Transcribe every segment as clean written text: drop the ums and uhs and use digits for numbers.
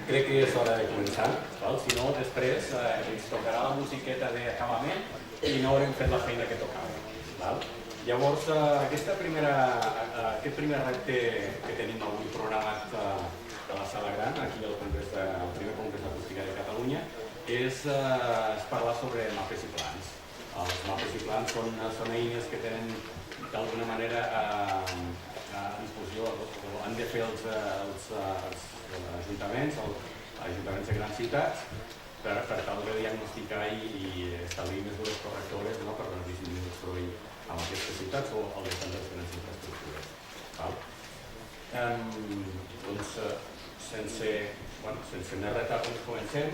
crec que és hora de començar, si no després ens tocarà la musiqueta d'acabament i no haurem fet la feina que tocava. Llavors, aquest primer repte que tenim avui programat de la Sala Gran, aquí al primer Congrés d'Acústica de Catalunya, és parlar sobre mapes i plans. Els mapes i plans són eines que tenen d'alguna manera a disposició, han de fer els ajuntaments de grans ciutats per tal de diagnosticar i establir mesures correctores per disminuir el soroll en aquestes ciutats o al voltant de les grans infraestructures. Doncs, sense més retard, comencem.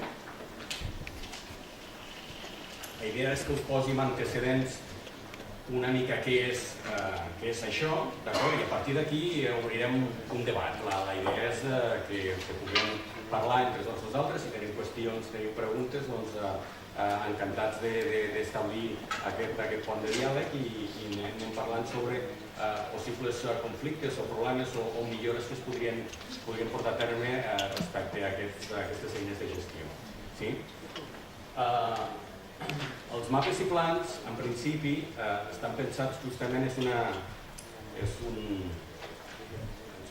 La idea és que us posi antecedents una mica què és això, d'acord? I a partir d'aquí obrirem un debat. La idea és que puguem parlar entre tots nosaltres. Si tenim qüestions, teniu preguntes, doncs encantats d'establir aquest pont de diàleg i anem parlant sobre possibles conflictes o problemes o millores que es podrien portar a terme respecte a aquestes eines de gestió. Els mapes i plans, en principi, estan pensats justament, ens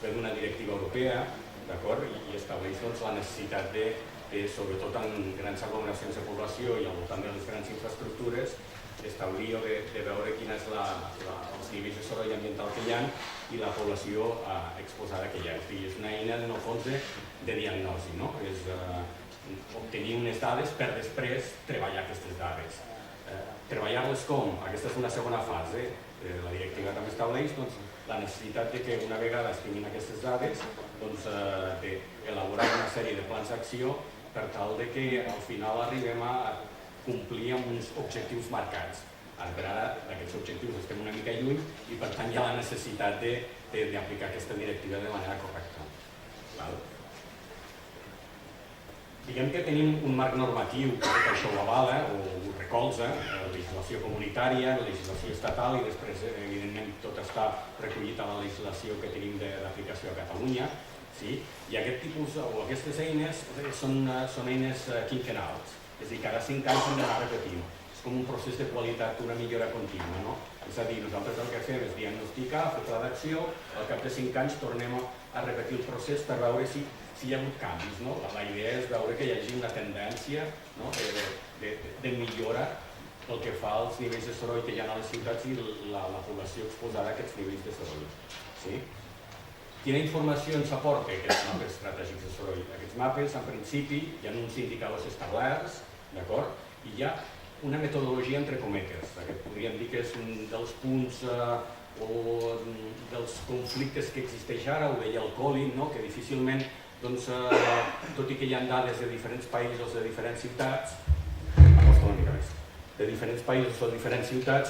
ve d'una directiva europea, i estableix la necessitat de, sobretot en grans aglomeracions de població i al voltant de les grans infraestructures, establir o de veure quin és els nivells de soroll ambiental que hi ha i la població exposada que hi ha. És una eina, en el fons, de diagnosi, és obtenir unes dades per després treballar aquestes dades. Treballar-les com? Aquesta és una segona fase. La directiva també estableix la necessitat que una vegada es tinguin aquestes dades d'elaborar una sèrie de plans d'acció per tal que al final arribem a complir amb uns objectius marcats. Ara d'aquests objectius estem una mica lluny i per tant hi ha la necessitat d'aplicar aquesta directiva de manera correcta. Diguem que tenim un marc normatiu que tot això ho avala o ho recolza, la legislació comunitària, la legislació estatal i després, evidentment, tot està recollit a la legislació que tenim d'aplicació a Catalunya. I aquest tipus o aquestes eines són eines quinquennals, és a dir, cada 5 anys hem d'anar repetint. És com un procés de qualitat, una millora contínua. És a dir, nosaltres el que fem és diagnosticar, fer pla d'acció, al cap de 5 anys tornem a repetir el procés per veure si hi ha hagut canvis. La idea és veure que hi hagi una tendència de millora pel que fa als nivells de soroll que hi ha a les ciutats i la població exposada a aquests nivells de soroll. Quina informació ens aporta aquests mapes estratègics de soroll? Aquests mapes, en principi, hi ha uns indicadors establerts, i hi ha una metodologia entre cometes. Podríem dir que és un dels punts o dels conflictes que existeix ara, ho deia el Colin, que difícilment, tot i que hi ha dades de diferents països, de diferents ciutats,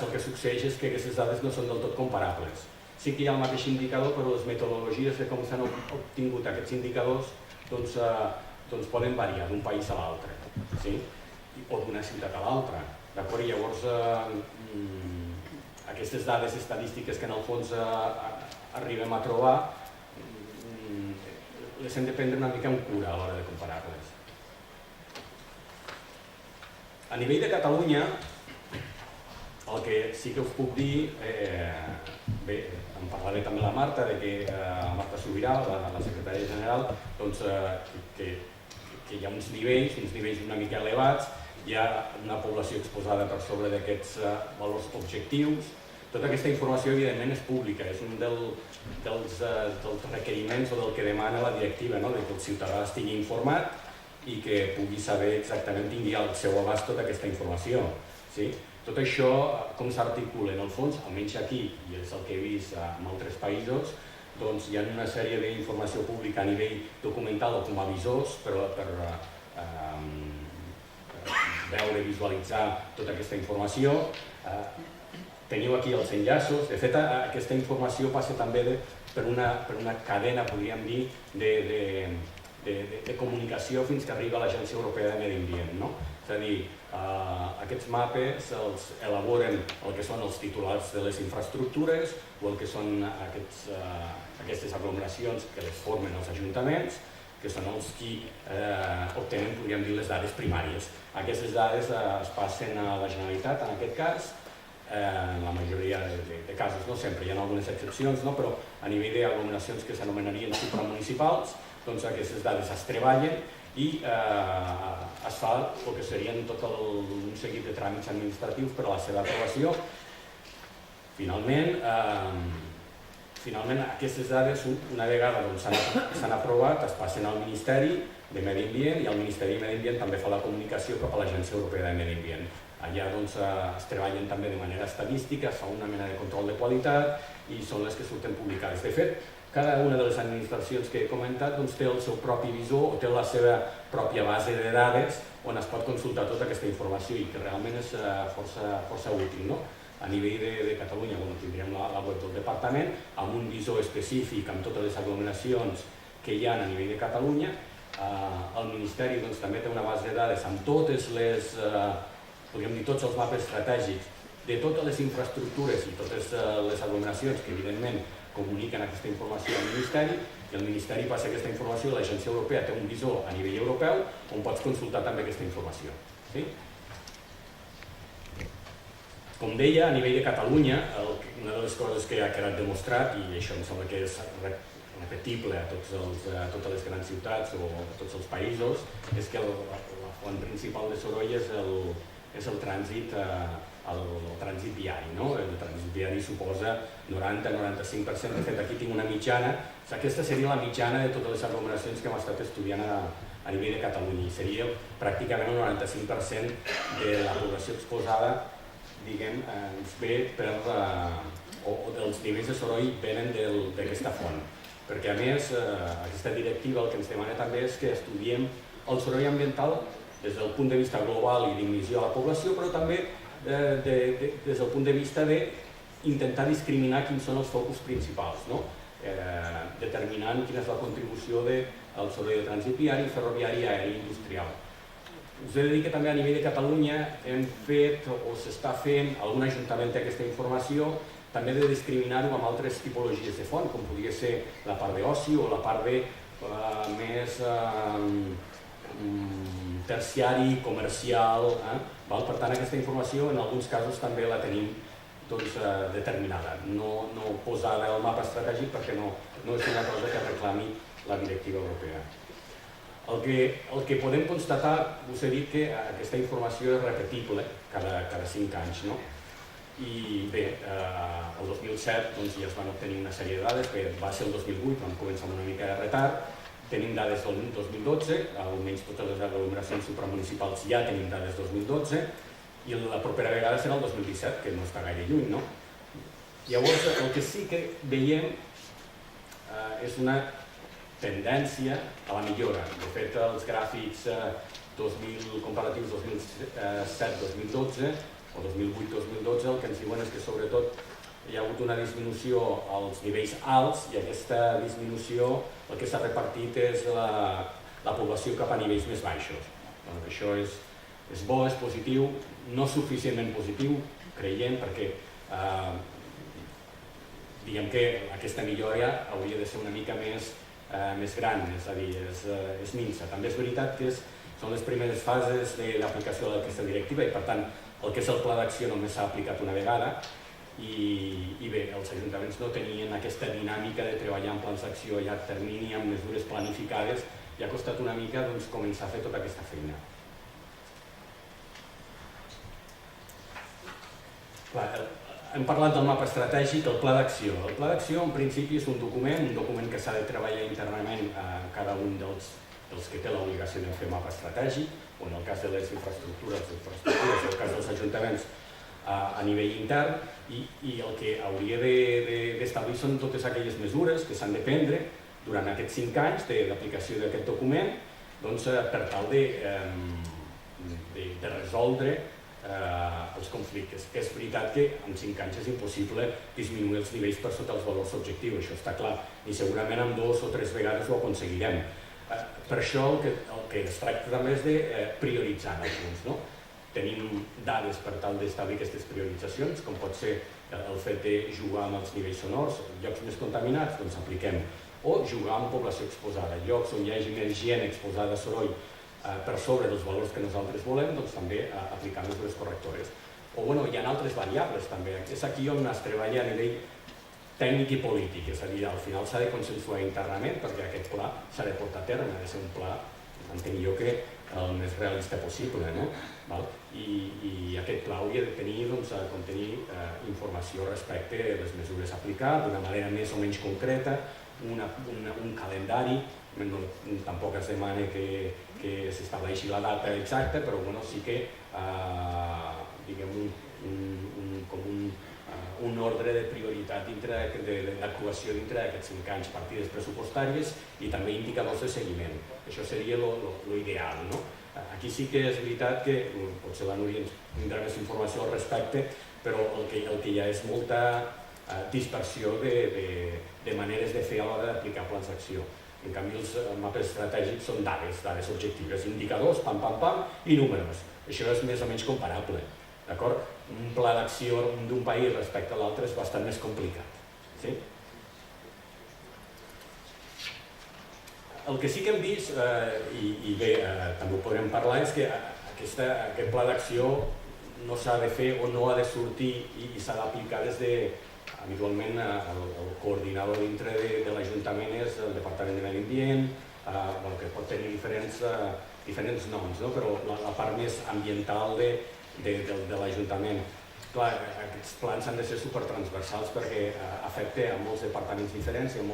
el que succeeix és que aquestes dades no són del tot comparables. Sí que hi ha el mateix indicador, però les metodologies de com s'han obtingut aquests indicadors poden variar d'un país a l'altre, o d'una ciutat a l'altra. Llavors, aquestes dades estadístiques que en el fons arribem a trobar les hem de prendre una mica amb cura a l'hora de comparar-les. A nivell de Catalunya, el que sí que us puc dir, bé, en parlaré també la Marta, la Marta Subirà, la secretària general, que hi ha uns nivells una mica elevats, hi ha una població exposada per sobre d'aquests valors objectius. Tota aquesta informació, evidentment, és pública, és un dels requeriments o del que demana la directiva, que el ciutadà estigui informat i que pugui saber exactament, tingui al seu abast tota aquesta informació. Tot això, com s'articula? En el fons, almenys aquí, i és el que he vist en altres països, hi ha una sèrie d'informació pública a nivell documental o com a avisors per veure i visualitzar tota aquesta informació. Teniu aquí els enllaços. De fet, aquesta informació passa també per una cadena, podríem dir, de comunicació fins que arriba a l'Agència Europea de Medi Ambient. És a dir, aquests mapes els elaboren el que són els titulars de les infraestructures o el que són aquestes aglomeracions que les formen els ajuntaments, que són els qui obtenen, podríem dir, les dades primàries. Aquestes dades es passen a la Generalitat, en aquest cas, en la majoria de casos, no sempre, hi ha algunes excepcions, però a nivell d'aglomeracions que s'anomenarien supramunicipals, doncs aquestes dades es treballen i es fa el que serien tot un seguit de tràmits administratius per a la seva aprovació. Finalment, aquestes dades, una vegada s'han aprovat, es passen al Ministeri de Medi Ambient i el Ministeri de Medi Ambient també fa la comunicació cap a l'Agència Europea de Medi Ambient. Allà es treballen també de manera estadística, es fa una mena de control de qualitat i són les que surten publicades. De fet, cada una de les administracions que he comentat té el seu propi visor o té la seva pròpia base de dades on es pot consultar tota aquesta informació i que realment és força útil. A nivell de Catalunya tindríem la web del departament amb un visor específic amb totes les aglomeracions que hi ha a nivell de Catalunya. El Ministeri també té una base de dades amb totes les, podríem dir, tots els mapes estratègics de totes les infraestructures i totes les aglomeracions que evidentment comuniquen aquesta informació al Ministeri i el Ministeri passa aquesta informació a l'Agència Europea, té un visor a nivell europeu on pots consultar també aquesta informació. Com deia, a nivell de Catalunya, una de les coses que ha quedat demostrat, i això em sembla que és repetible a totes les grans ciutats o a tots els països, és que la font principal de soroll és el trànsit viari. El trànsit viari suposa 90-95%, de fet aquí tinc una mitjana, aquesta seria la mitjana de totes les aglomeracions que hem estat estudiant a nivell de Catalunya i seria pràcticament el 95% de la població exposada, diguem, ens ve o dels nivells de soroll venen d'aquesta font. Perquè a més, aquesta directiva el que ens demana també és que estudiem el soroll ambiental des del punt de vista global i d'immissió a la població, però també des del punt de vista d'intentar discriminar quins són els focus principals, determinant quina és la contribució del soroll de trànsit viari, ferroviari, aeri i industrial. Us he de dir que també a nivell de Catalunya hem fet o s'està fent, algun ajuntament té aquesta informació, també de discriminar-ho amb altres tipologies de font, com podria ser la part d'oci o la part més terciari, comercial. Per tant, aquesta informació en alguns casos també la tenim determinada, no posada al mapa estratègic perquè no és una cosa que reclami la directiva europea. El que podem constatar, us he dit que aquesta informació és repetible cada 5 anys. I bé, el 2007 ja es van obtenir una sèrie de dades, que va ser el 2008, vam començar amb una mica de retard. Tenim dades del 2012, almenys totes les aglomeracions supramunicipals ja tenim dades del 2012, i la propera vegada serà el 2017, que no està gaire lluny. Llavors, el que sí que veiem és una tendència a la millora. De fet, els gràfics comparatius 2007-2012 o 2008-2012 el que ens diuen és que sobretot hi ha hagut una disminució als nivells alts i aquesta disminució el que s'ha repartit és la població cap a nivells més baixos. Això és bo, és positiu, no suficientment positiu, creiem, perquè diguem que aquesta millora hauria de ser una mica més gran, és a dir, és minsa. També és veritat que són les primeres fases de l'aplicació d'aquesta directiva i per tant el que és el pla d'acció només s'ha aplicat una vegada i bé, els ajuntaments no tenien aquesta dinàmica de treballar en plans d'acció a llarg termini, amb mesures planificades i ha costat una mica començar a fer tota aquesta feina. Hem parlat del mapa estratègic, el pla d'acció. El pla d'acció, en principi, és un document que s'ha de treballar internament a cada un dels que té l'obligació de fer mapa estratègic, o en el cas de les infraestructures, o en el cas dels ajuntaments a nivell intern, i el que hauria d'establir són totes aquelles mesures que s'han de prendre durant aquests 5 anys d'aplicació d'aquest document per tal de resoldre els conflictes. És veritat que en 5 anys és impossible disminuir els nivells per sota els valors objectius, això està clar, i segurament en 2 o 3 vegades ho aconseguirem. Per això el que es tracta també és de prioritzar en alguns. Tenim dades per tal d'establir aquestes prioritzacions, com pot ser el fet de jugar amb els nivells sonors, llocs més contaminats, doncs apliquem o jugar amb població exposada. Llocs on hi hagi més gent exposada a soroll per sobre dels valors que nosaltres volem, doncs també aplicar mesures correctores. O hi ha altres variables també. És aquí on es treballa a nivell tècnic i polític, és a dir, al final s'ha de consensuar internament perquè aquest pla s'ha de portar a terme, ha de ser un pla, entenc jo, que el més realista possible, no? I aquest pla hauria de tenir, contenir informació respecte a les mesures a aplicar d'una manera més o menys concreta, un calendari, tampoc es demana que s'estableixi la data exacta, però sí que diguem un ordre de prioritat d'actuació dintre d'aquests 5 anys, partides pressupostàries i també indicadors de seguiment. Això seria l'ideal. Aquí sí que és veritat que potser la Núria ens tindrà més informació al respecte, però el que hi ha és molta dispersió de maneres de fer a l'hora d'aplicar plans d'acció. En canvi, els mapes estratègics són dades objectives, indicadors, pam, i números. Això és més o menys comparable. Un pla d'acció d'un país respecte a l'altre és bastant més complicat. El que sí que hem vist, i bé, també ho podrem parlar, és que aquest pla d'acció no s'ha de fer o no ha de sortir i s'ha d'aplicar des de, habitualment, el coordinador dintre de l'Ajuntament és el Departament de Medi Ambient, que pot tenir diferents noms, però la part més ambiental de l'Ajuntament. Clar, aquests plans han de ser supertransversals perquè afecta a molts departaments diferents i a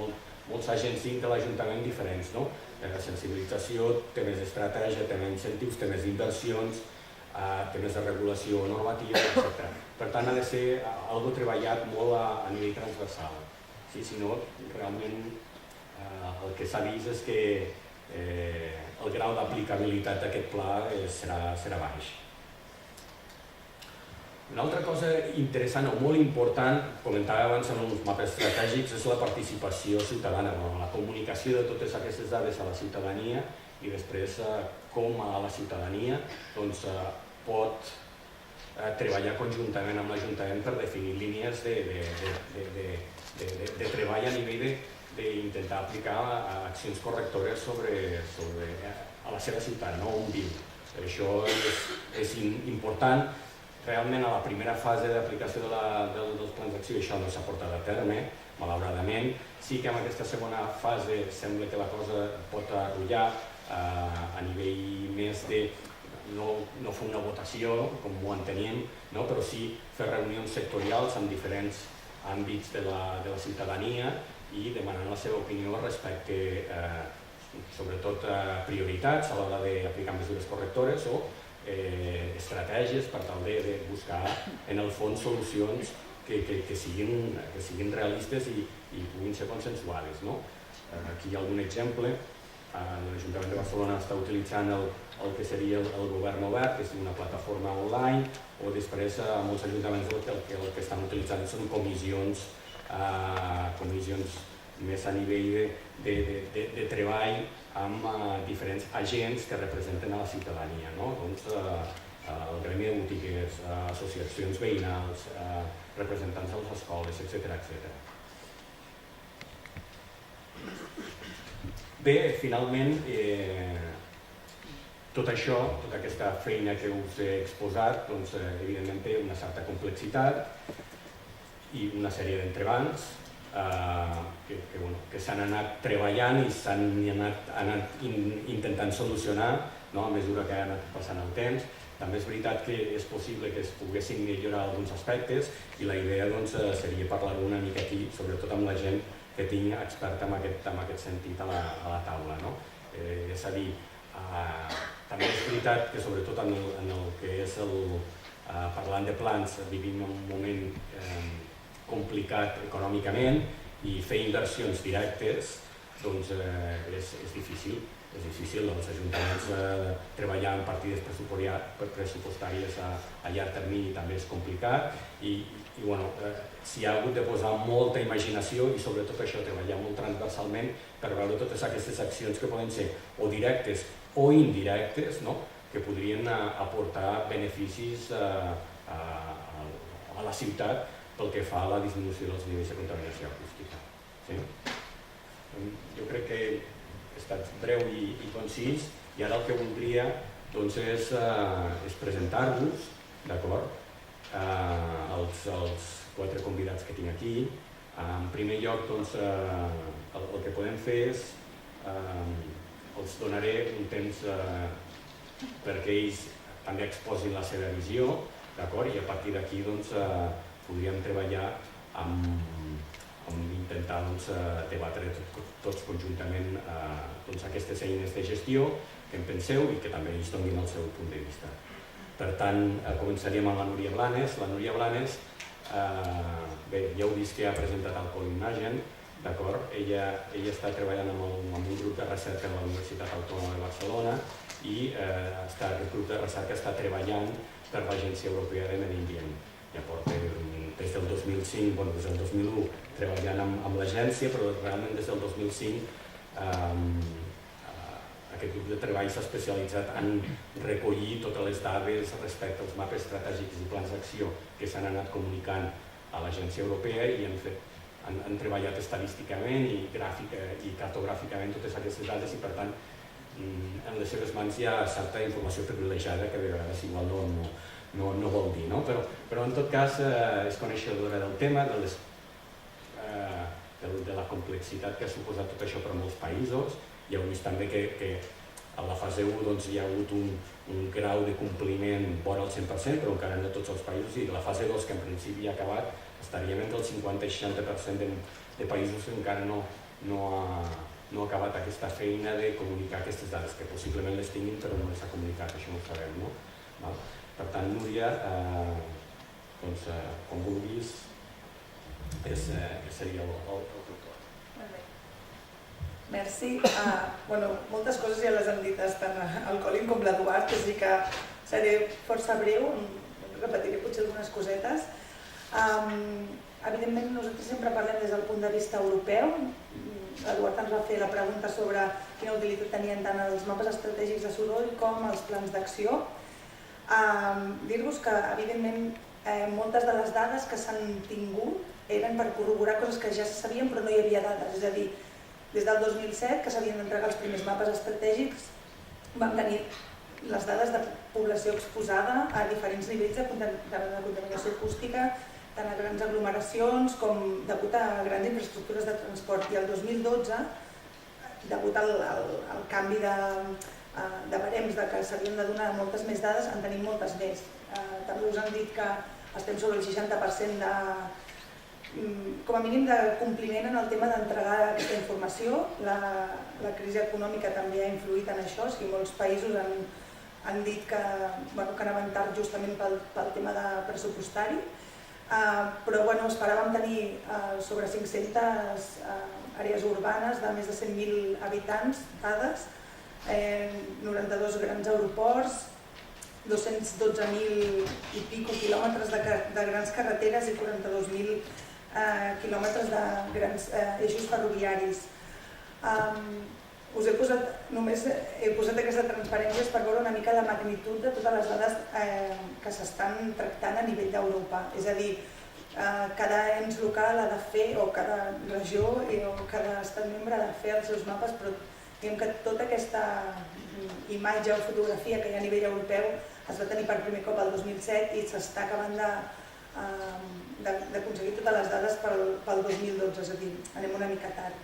molts agents dins de l'Ajuntament diferents. La sensibilització té més estratègia, té més incentius, té més inversions, té més de regulació normativa, etc. Per tant, ha de ser algo treballat molt a nivell transversal. Si no, realment el que s'ha vist és que el grau d'aplicabilitat d'aquest pla serà baix. Una altra cosa interessant o molt important, comentava abans en els mapes estratègics, és la participació ciutadana, la comunicació de totes aquestes dades a la ciutadania i després com a la ciutadania pot treballar conjuntament amb l'Ajuntament per definir línies de treball a nivell d'intentar aplicar accions correctores a la seva ciutat, on viu. Això és important. Realment, a la primera fase d'aplicació dels plans d'acció això no s'ha portat a terme, malauradament. Sí que en aquesta segona fase sembla que la cosa pot arrullar a nivell més de no fer una votació, com ho enteníem, però sí fer reunions sectorials amb diferents àmbits de la ciutadania i demanant la seva opinió respecte, sobretot, a prioritats a l'hora d'aplicar mesures correctores o estratègies per tal de buscar, en el fons, solucions que siguin realistes i puguin ser consensuades. Aquí hi ha algun exemple. L'Ajuntament de Barcelona està utilitzant el que seria el govern obert, que és una plataforma online, o després molts ajuntaments el que estan utilitzant són comissions més a nivell de treball amb diferents agents que representen a la ciutadania, el gremi de botiguers, associacions veïnals, representants de les escoles, etc. Bé, finalment, tot això, tota aquesta feina que us he exposat, evidentment té una certa complexitat i una sèrie d'entrebancs que s'han anat treballant i s'han anat intentant solucionar a mesura que ha anat passant el temps. També és veritat que és possible que es poguessin millorar alguns aspectes i la idea seria parlar una mica aquí, sobretot amb la gent que tinc experta en aquest sentit a la taula. És a dir, també és veritat que sobretot en el que és parlant de plans vivim un moment complicat econòmicament i fer inversions directes és difícil. És difícil, els ajuntaments treballar en partides pressupostàries a llarg termini també és complicat i s'hi ha hagut de posar molta imaginació i sobretot això, treballar molt transversalment per veure totes aquestes accions que poden ser o directes o indirectes que podrien aportar beneficis a la ciutat pel que fa a la disminució dels nivells de contaminació acústica. Jo crec que he estat breu i concís, i ara el que voldria és presentar-vos, d'acord, els 4 convidats que tinc aquí. En primer lloc, el que podem fer és, els donaré un temps perquè ells també exposin la seva visió, d'acord, i a partir d'aquí podríem treballar amb intentar debatre tots conjuntament aquestes eines de gestió que en penseu i que també ells donin el seu punt de vista. Per tant, començaríem amb la Núria Blanes. La Núria Blanes, bé, ja heu vist que ha presentat el Col·imagen, d'acord? Ella està treballant amb un grup de recerca de la Universitat Autònoma de Barcelona i aquest grup de recerca està treballant per l'Agència Europea de Medi Ambient. Ja porta des del 2005, bueno, des del 2001 treballant amb l'agència, però realment des del 2005 aquest grup de treball s'ha especialitzat en recollir totes les dades respecte als mapes estratègics i plans d'acció que s'han anat comunicant a l'Agència Europea i han treballat estadísticament i cartogràficament totes aquestes dades i, per tant, en les seves mans hi ha certa informació privilegiada que de vegades igual no vol dir, no? Però en tot cas és coneixedora del tema, de la complexitat que ha suposat tot això per a molts països. Ja heu vist també que a la fase 1 hi ha hagut un grau de compliment vora el 100%, però encara no tots els països, i la fase 2, que en principi ja ha acabat, estaríem entre el 50 i 60% de països que encara no ha acabat aquesta feina de comunicar aquestes dades, que possiblement les tinguin però no les ha comunicat, això no ho sabem, no? Per tant, Núria, com vulguis, seria el teu torn. Molt bé. Merci. Moltes coses ja les han dit tant el Colin com l'Eduard, així que seré força breu, repetiré potser algunes cosetes. Evidentment, nosaltres sempre parlem des del punt de vista europeu. L'Eduard ens va fer la pregunta sobre quina utilitat tenien tant els mapes estratègics de soroll com els plans d'acció. Dir-vos que, evidentment, moltes de les dades que s'han tingut eren per corroborar coses que ja se sabien però no hi havia dades. És a dir, des del 2007, que s'havien d'entregar els primers mapes estratègics, vam tenir les dades de població exposada a diferents nivells de contaminació acústica, tant a grans aglomeracions com degut a grans infraestructures de transport. I el 2012, degut al canvi de barems que s'havien de donar moltes més dades, en tenim moltes més. També us han dit que estem sobre el 60% com a mínim de compliment en el tema d'entregar aquesta informació. La crisi econòmica també ha influït en això, molts països han dit que han avançat justament pel tema pressupostari, però esperàvem tenir sobre 500 àrees urbanes de més de 100.000 habitants dades, 92 grans aeroports, 212.000 i pico quilòmetres de grans carreteres i 42.000 quilòmetres de grans eixos ferroviaris. Només he posat aquestes transparències per veure una mica la magnitud de totes les dades que s'estan tractant a nivell d'Europa. És a dir, cada ens local ha de fer, o cada regió o cada estat membre ha de fer els seus mapes, però diguem que tota aquesta imatge o fotografia que hi ha a nivell europeu es va tenir per primer cop el 2007 i s'està acabant d'aconseguir totes les dades pel 2012, és a dir, anem una mica tard.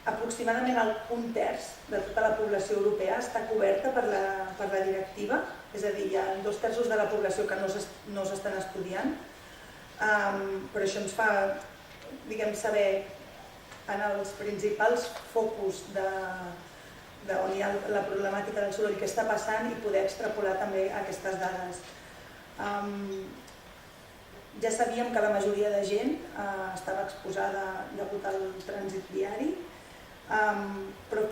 Aproximadament un terç de tota la població europea està coberta per la directiva, és a dir, hi ha 2/3 de la població que no s'estan estudiant, però això ens fa saber en els principals focus on hi ha la problemàtica del soroll, què està passant, i poder extrapolar també aquestes dades. Ja sabíem que la majoria de gent estava exposada degut al trànsit viari, però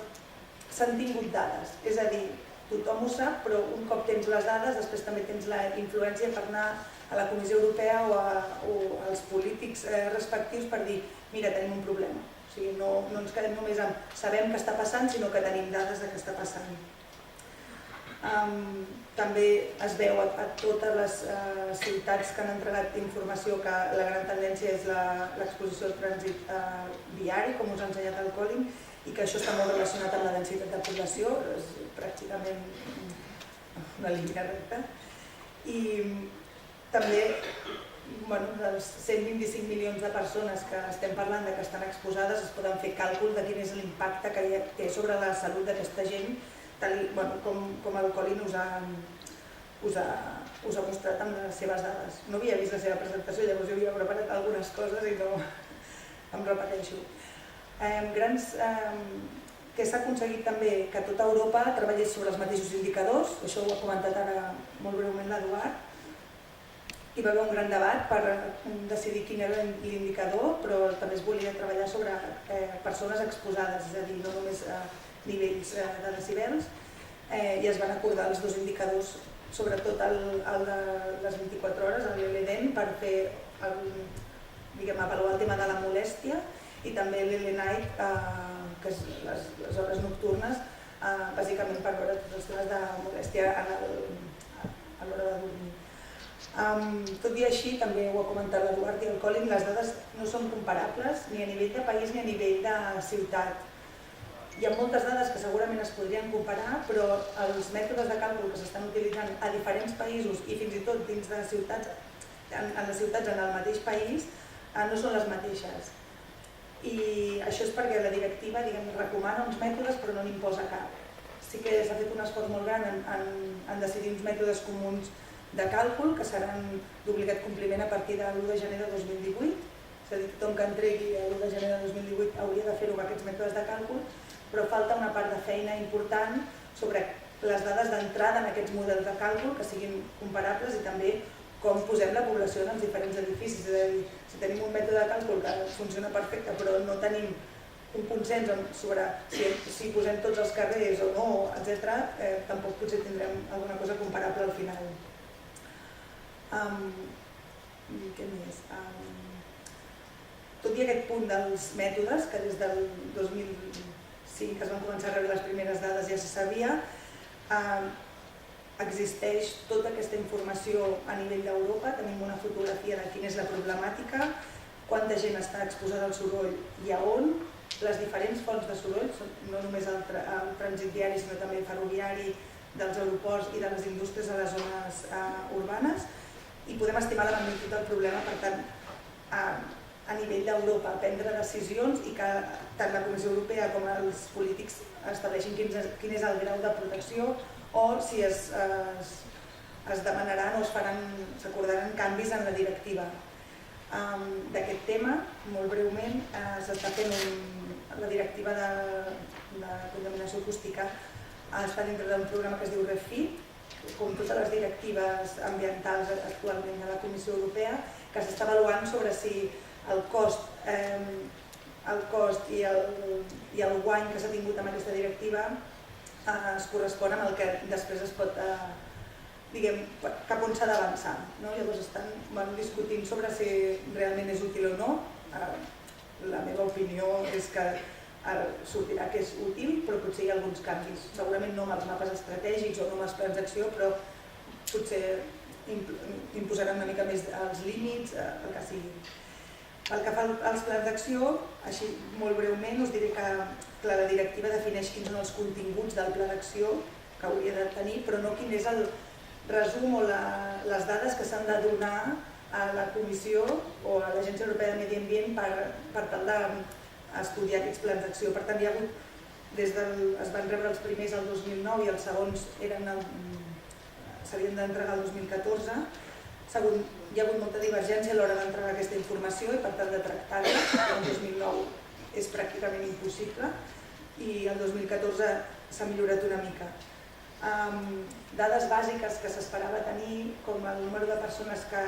s'han tingut dades, és a dir, tothom ho sap, però un cop tens les dades, després també tens la influència per anar a la Comissió Europea o als polítics respectius per dir, mira, tenim un problema. O sigui, no ens quedem només amb sabem què està passant, sinó que tenim dades de què està passant. També es veu a totes les ciutats que han entregat informació que la gran tendència és l'exposició al trànsit viari, com us ha ensenyat el Colin, i que això està molt relacionat amb la densitat de població, és pràcticament una línia recta. I també dels 125 milions de persones que estem parlant que estan exposades es poden fer càlculs de quin és l'impacte que té sobre la salut d'aquesta gent, com el Colin us ha mostrat amb les seves dades. No havia vist la seva presentació, llavors jo havia preparat algunes coses i no em repeteixo. Que s'ha aconseguit també que tota Europa treballés sobre els mateixos indicadors, això ho ha comentat ara molt breument l'Eduard. Hi va haver un gran debat per decidir quin era l'indicador, però també es volia treballar sobre persones exposades, és a dir, no només nivells de decibels, i es van acordar els dos indicadors, sobretot el de les 24 hores, l'LDEN, per fer avaluar el tema de la molèstia, i també l'LNIght, que és les hores nocturnes, bàsicament per veure tots els temes de molèstia a l'hora de dormir. Tot i així, també ho ha comentat l'Eduard i el Colin, les dades no són comparables ni a nivell de país ni a nivell de ciutat. Hi ha moltes dades que segurament es podrien comparar, però els mètodes de càlcul que s'estan utilitzant a diferents països i fins i tot dins de ciutats, en les ciutats en el mateix país, no són les mateixes. I això és perquè la directiva recomana uns mètodes però no n'imposa cap. Sí que s'ha fet un esforç molt gran en decidir uns mètodes comuns de càlcul que seran d'obligat compliment a partir de l'1 de gener de 2018, és a dir, tothom que entregui l'1 de gener de 2018 hauria de fer-ho amb aquests mètodes de càlcul, però falta una part de feina important sobre les dades d'entrada en aquests models de càlcul que siguin comparables i també com posem la població en els diferents edificis. És a dir, si tenim un mètode de càlcul que funciona perfecte però no tenim un consens sobre si posem tots els carrers o no, etc., tampoc potser tindrem alguna cosa comparable al final. Què més? Tot i aquest punt dels mètodes, que des del 2005 que es van començar a rebre les primeres dades ja se sabia, existeix tota aquesta informació a nivell d'Europa, tenim una fotografia de quina és la problemàtica, quanta gent està exposada al soroll i a on, les diferents fonts de soroll, no només el trànsit viari sinó també el ferroviari, dels aeroports i de les indústries a les zones urbanes, i podem estimar la magnitud del problema, per tant, a nivell d'Europa prendre decisions i que tant la Comissió Europea com els polítics estableixin quin és el grau de protecció o si es demanaran o s'acordaran canvis en la directiva. D'aquest tema, molt breument, s'està fent la directiva de contaminació acústica, es fa dintre d'un programa que es diu REFIT, com totes les directives ambientals actualment de la Comissió Europea, que s'està avaluant sobre si el cost i el guany que s'ha tingut amb aquesta directiva es correspon amb el que després es pot, cap on s'ha d'avançar. Llavors estan discutint sobre si realment és útil o no. La meva opinió és que sortirà que és útil, però potser hi ha alguns canvis. Segurament no amb els mapes estratègics o no amb els plans d'acció, però potser imposaran una mica més els límits, el que sigui. Pel que fa als plans d'acció, així molt breument us diré que la directiva defineix quins són els continguts del pla d'acció que hauria de tenir, però no quin és el resum o les dades que s'han de donar a la Comissió o a l'Agència Europea de Medi Ambient per tal d'estudiar aquests plans d'acció. Per tant, es van rebre els primers el 2009 i els segons s'havien d'entregar el 2014. Hi ha hagut molta divergència a l'hora d'entregar aquesta informació i per tant de tractar-la. El 2009 és pràcticament impossible i el 2014 s'ha millorat una mica. Dades bàsiques que s'esperava tenir, com el número de persones que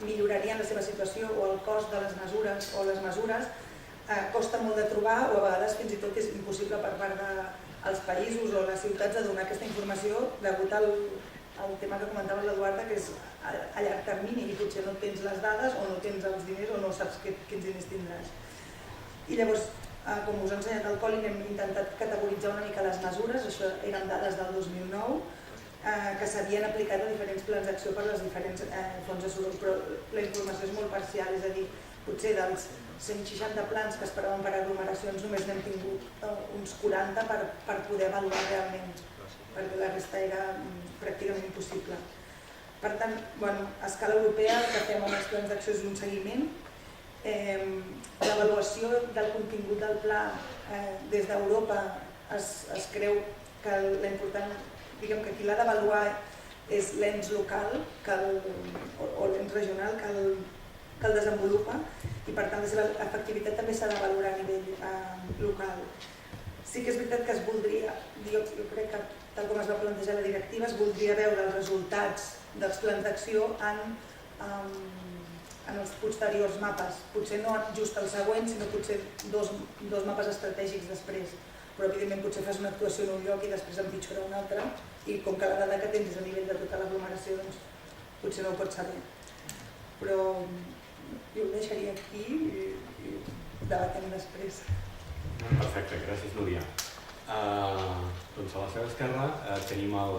millorarien la seva situació o el cost de les mesures o les mesures, costa molt de trobar o a vegades fins i tot és impossible per part dels països o les ciutats de donar aquesta informació degut al tema que comentava l'Eduarda, que és a llarg termini i potser no tens les dades o no tens els diners o no saps quins diners tindràs. I llavors Com us ha ensenyat el Colin, hem intentat categoritzar una mica les mesures, això eren dades del 2009, que s'havien aplicat a diferents plans d'acció per les diferents fonts de soroll, però la informació és molt parcial, és a dir, potser dels 160 plans que esperaven per aglomeracions només n'hem tingut uns 40 per poder avaluar realment, perquè la resta era pràcticament impossible. Per tant, a escala europea el que fem amb els plans d'acció és un seguiment. L'avaluació del contingut del pla des d'Europa es creu que l'important, diguem que qui l'ha d'avaluar és l'ens local o l'ens regional que el desenvolupa i per tant la seva efectivitat també s'ha de valorar a nivell local. Sí que és veritat que es voldria, jo crec que tal com es va plantejar la directiva, es voldria veure els resultats dels plans d'acció en els posteriors mapes, potser no just el següent, sinó potser dos mapes estratègics després. Però evidentment potser fas una actuació en un lloc i després empitjora una altra i com que la dada que tens és a nivell de tota l'aglomeració, doncs potser no ho pots saber. Però jo ho deixaria aquí i debatem després. Perfecte, gràcies Núria. Doncs a la seva esquerra tenim el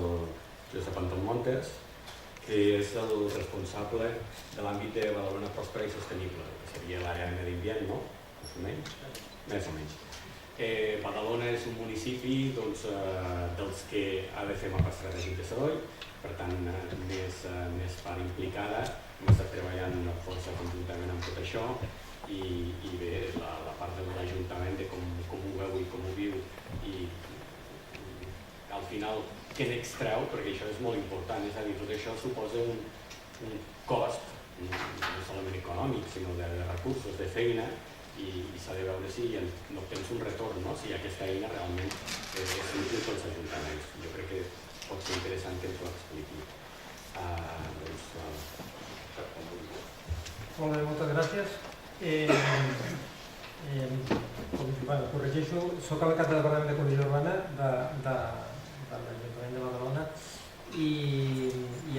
Josep Anton Montes, que és el responsable de l'àmbit de Badalona Pròspera i Sostenible, que seria l'àrea de medi ambient, no? Més o menys. Badalona és un municipi dels que ha de fer mapa estratègic de soroll, per tant, més part implicada, hem estat treballant força conjuntament amb tot això i bé, la part de l'Ajuntament de com ho veu i com ho viu i al final què n'extreu, perquè això és molt important, és a dir, tot això suposa un cost, no solament econòmic, sinó de recursos, de feina, i s'ha de veure si n'obtens un retorn, si aquesta eina realment és útil pels ajuntaments. Jo crec que pot ser interessant que ens ho expliqui. Molt bé, moltes gràcies. Corregeixo, soc el cap de Departament d'Ecologia Urbana de l'Ajuntament de Badalona i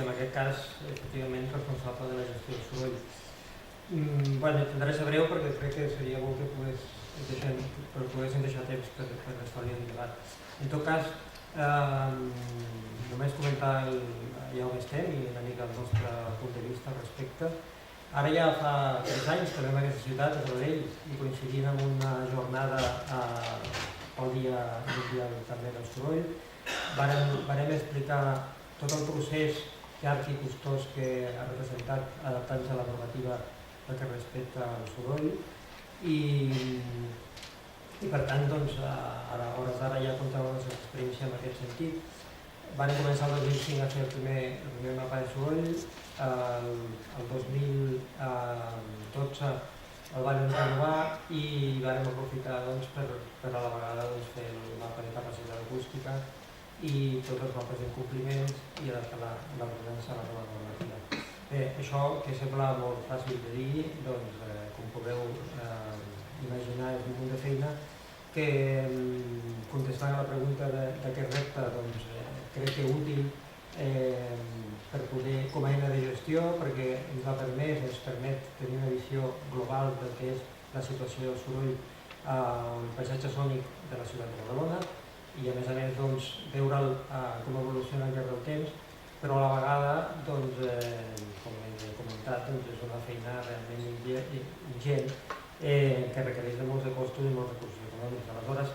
en aquest cas, efectivament, responsable de la gestió del soroll. Intentaré ser breu perquè crec que seria bo que poguéssim deixar temps per establir el debat. En tot cas, només comentar ja on estem i una mica el nostre punt de vista al respecte. Ara ja fa 3 anys que venim a aquesta ciutat, a Sabadell, i coincidint amb una jornada pel Dia Mundial també del Soroll, vàrem explicar tot el procés llarg i costós que ha representat adaptant-se a la normativa que respecta al soroll i per tant, a hores d'ara ja comptem amb la nostra experiència en aquest sentit. Van començar el 2005 a fer el primer mapa de soroll, el 2012 el vam renovar i vam aprofitar per a la vegada fer el mapa de capacitat acústica i tots els mapes d'incompliments i adaptar l'ordenança a la nova normativa. Bé, això que sembla molt fàcil de dir, com podeu imaginar és un munt de feina que contestant a la pregunta d'aquest repte crec que útil per poder, com a eina de gestió, perquè ens permet tenir una visió global del que és la situació del soroll al paisatge sònic de la ciutat de Badalona i a més veure'l com evoluciona al llarg del temps, però a la vegada, com he comentat, és una feina realment ingent que requereix de molts de costos i molts recursos econòmics. Aleshores,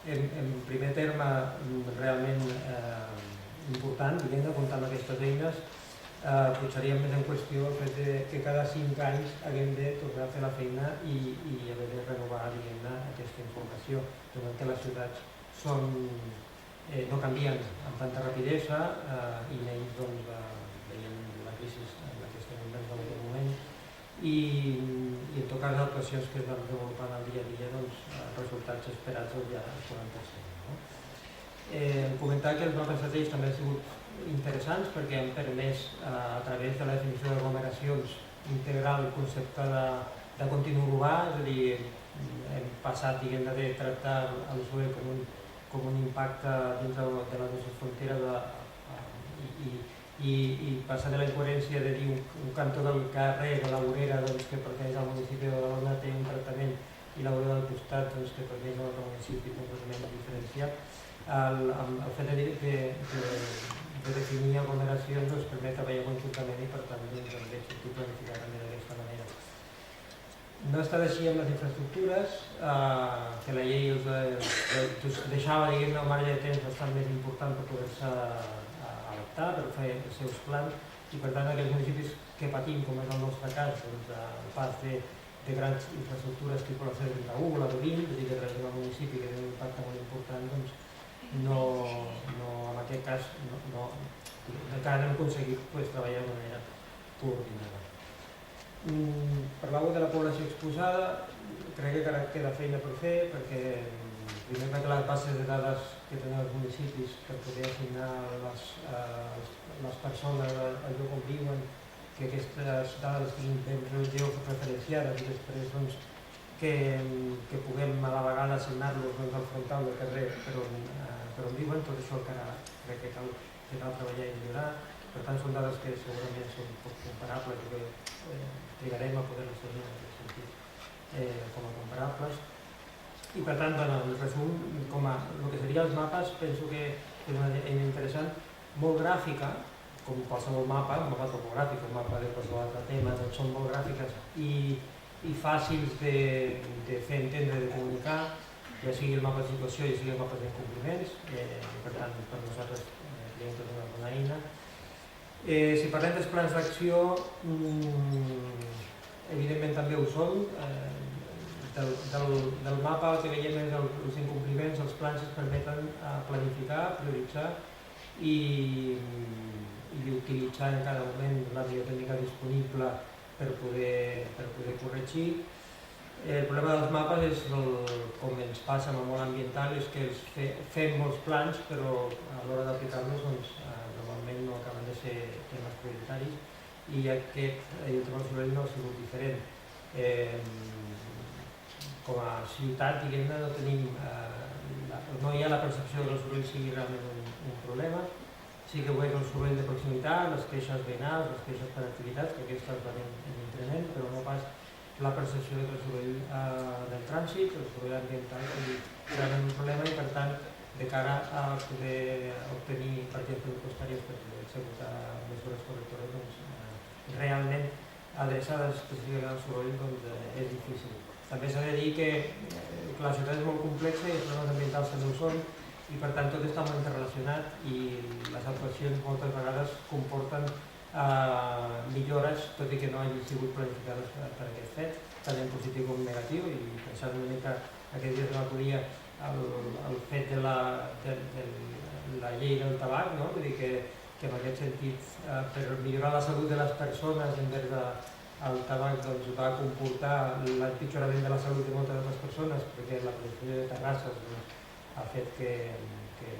en primer terme, realment important, comptar amb aquestes eines, posaríem més en qüestió el fet que cada 5 anys haguem de tornar a fer la feina i haver de renovar aquesta informació, donat que les ciutats no canvien amb tanta rapidesa i ells veiem la crisi en la que estem en aquest moment i en tot cas les actuacions que es van desenvolupant al dia a dia els resultats esperats ja es poden percebre. Comentar que els mapes estratègics també han sigut interessants perquè han permès a través de la definició d'aglomeracions integrar el concepte de continu urbà, és a dir, hem passat de tractar el soroll com un impacte dins de les nostres fronteres i passar de la incoherència de dir un cantó del carrer de la Vorera que pertany al municipi de Badalona té un tractament i la vorera del costat que permís a l'altre municipi completament diferenciat. El fet de definir aglomeracions ens permet treballar conjuntament i per tant també sortir planificar també d'aquesta manera. No està així amb les infraestructures, que la llei deixava el marge de temps bastant més important per poder-se adaptar, per fer els seus plans, i per tant aquells municipis que patim, com és el nostre cas, el pas de grans infraestructures tipus la C31 o la D20, és a dir, que traiem al municipi que té un impacte molt important, no, en aquest cas, encara no hem aconseguit treballar de manera coordinada. Parlàveu de la població exposada, crec que encara queda feina per fer, perquè primer que les bases de dades que tenen els municipis per poder assignar les persones al lloc on viuen, que aquestes dades estiguin ben georreferenciades i després que puguem a la vegada assignar-los al frontal del carrer per on viuen, tot això encara crec que cal treballar i millorar. Per tant, són dades que segurament són poc comparables i que trigarem a poder-les tenir en aquest sentit com a comparables. I per tant, en resum, com el que serien els mapes, penso que és una eina interessant, molt gràfica, com qualsevol mapa, un mapa topogràfic, un mapa de qualsevol altre tema, doncs són molt gràfiques i fàcils de fer entendre, de comunicar, ja sigui el mapa de situació, ja sigui el mapa d'incompliments, per tant, per nosaltres creiem que és una bona eina. Si parlem dels plans d'acció, evidentment també ho són. Del mapa el que veiem és els incompliments, els plans ens permeten planificar, prioritzar i utilitzar en cada moment la millor tècnica disponible per poder corregir. El problema dels mapes és, com ens passa amb el món ambiental, és que fem molts plans però a l'hora d'aplicar-los normalment no acaben de ser temes prioritaris i el tema del soroll no ha sigut diferent. Com a ciutat, diguem-ne, no hi ha la percepció que el soroll sigui realment un problema. Sí que ho és el soroll de proximitat, les queixes veïnals, les queixes per activitats, que aquestes van en increment, però no pas la percepció que el soroll del trànsit, el soroll ambiental, és realment un problema i per tant, de cara a poder obtenir partides pressupostàries per poder executar mesures correctores, doncs realment adreçades específicament al soroll és difícil. També s'ha de dir que la ciutat és molt complexa i els problemes ambientals també ho són i per tant tot està molt interrelacionat i les actuacions moltes vegades comporten millores, tot i que no hagin sigut planificades per aquest fet, tant en positiu com en negatiu, i pensant una mica aquests dies de l'autoria el fet de la llei del tabac, no? Vull dir que en aquest sentit, per millorar la salut de les persones envers el tabac va comportar l'empitjorament de la salut de moltes altres persones, perquè la producció de terrasses ha fet que hi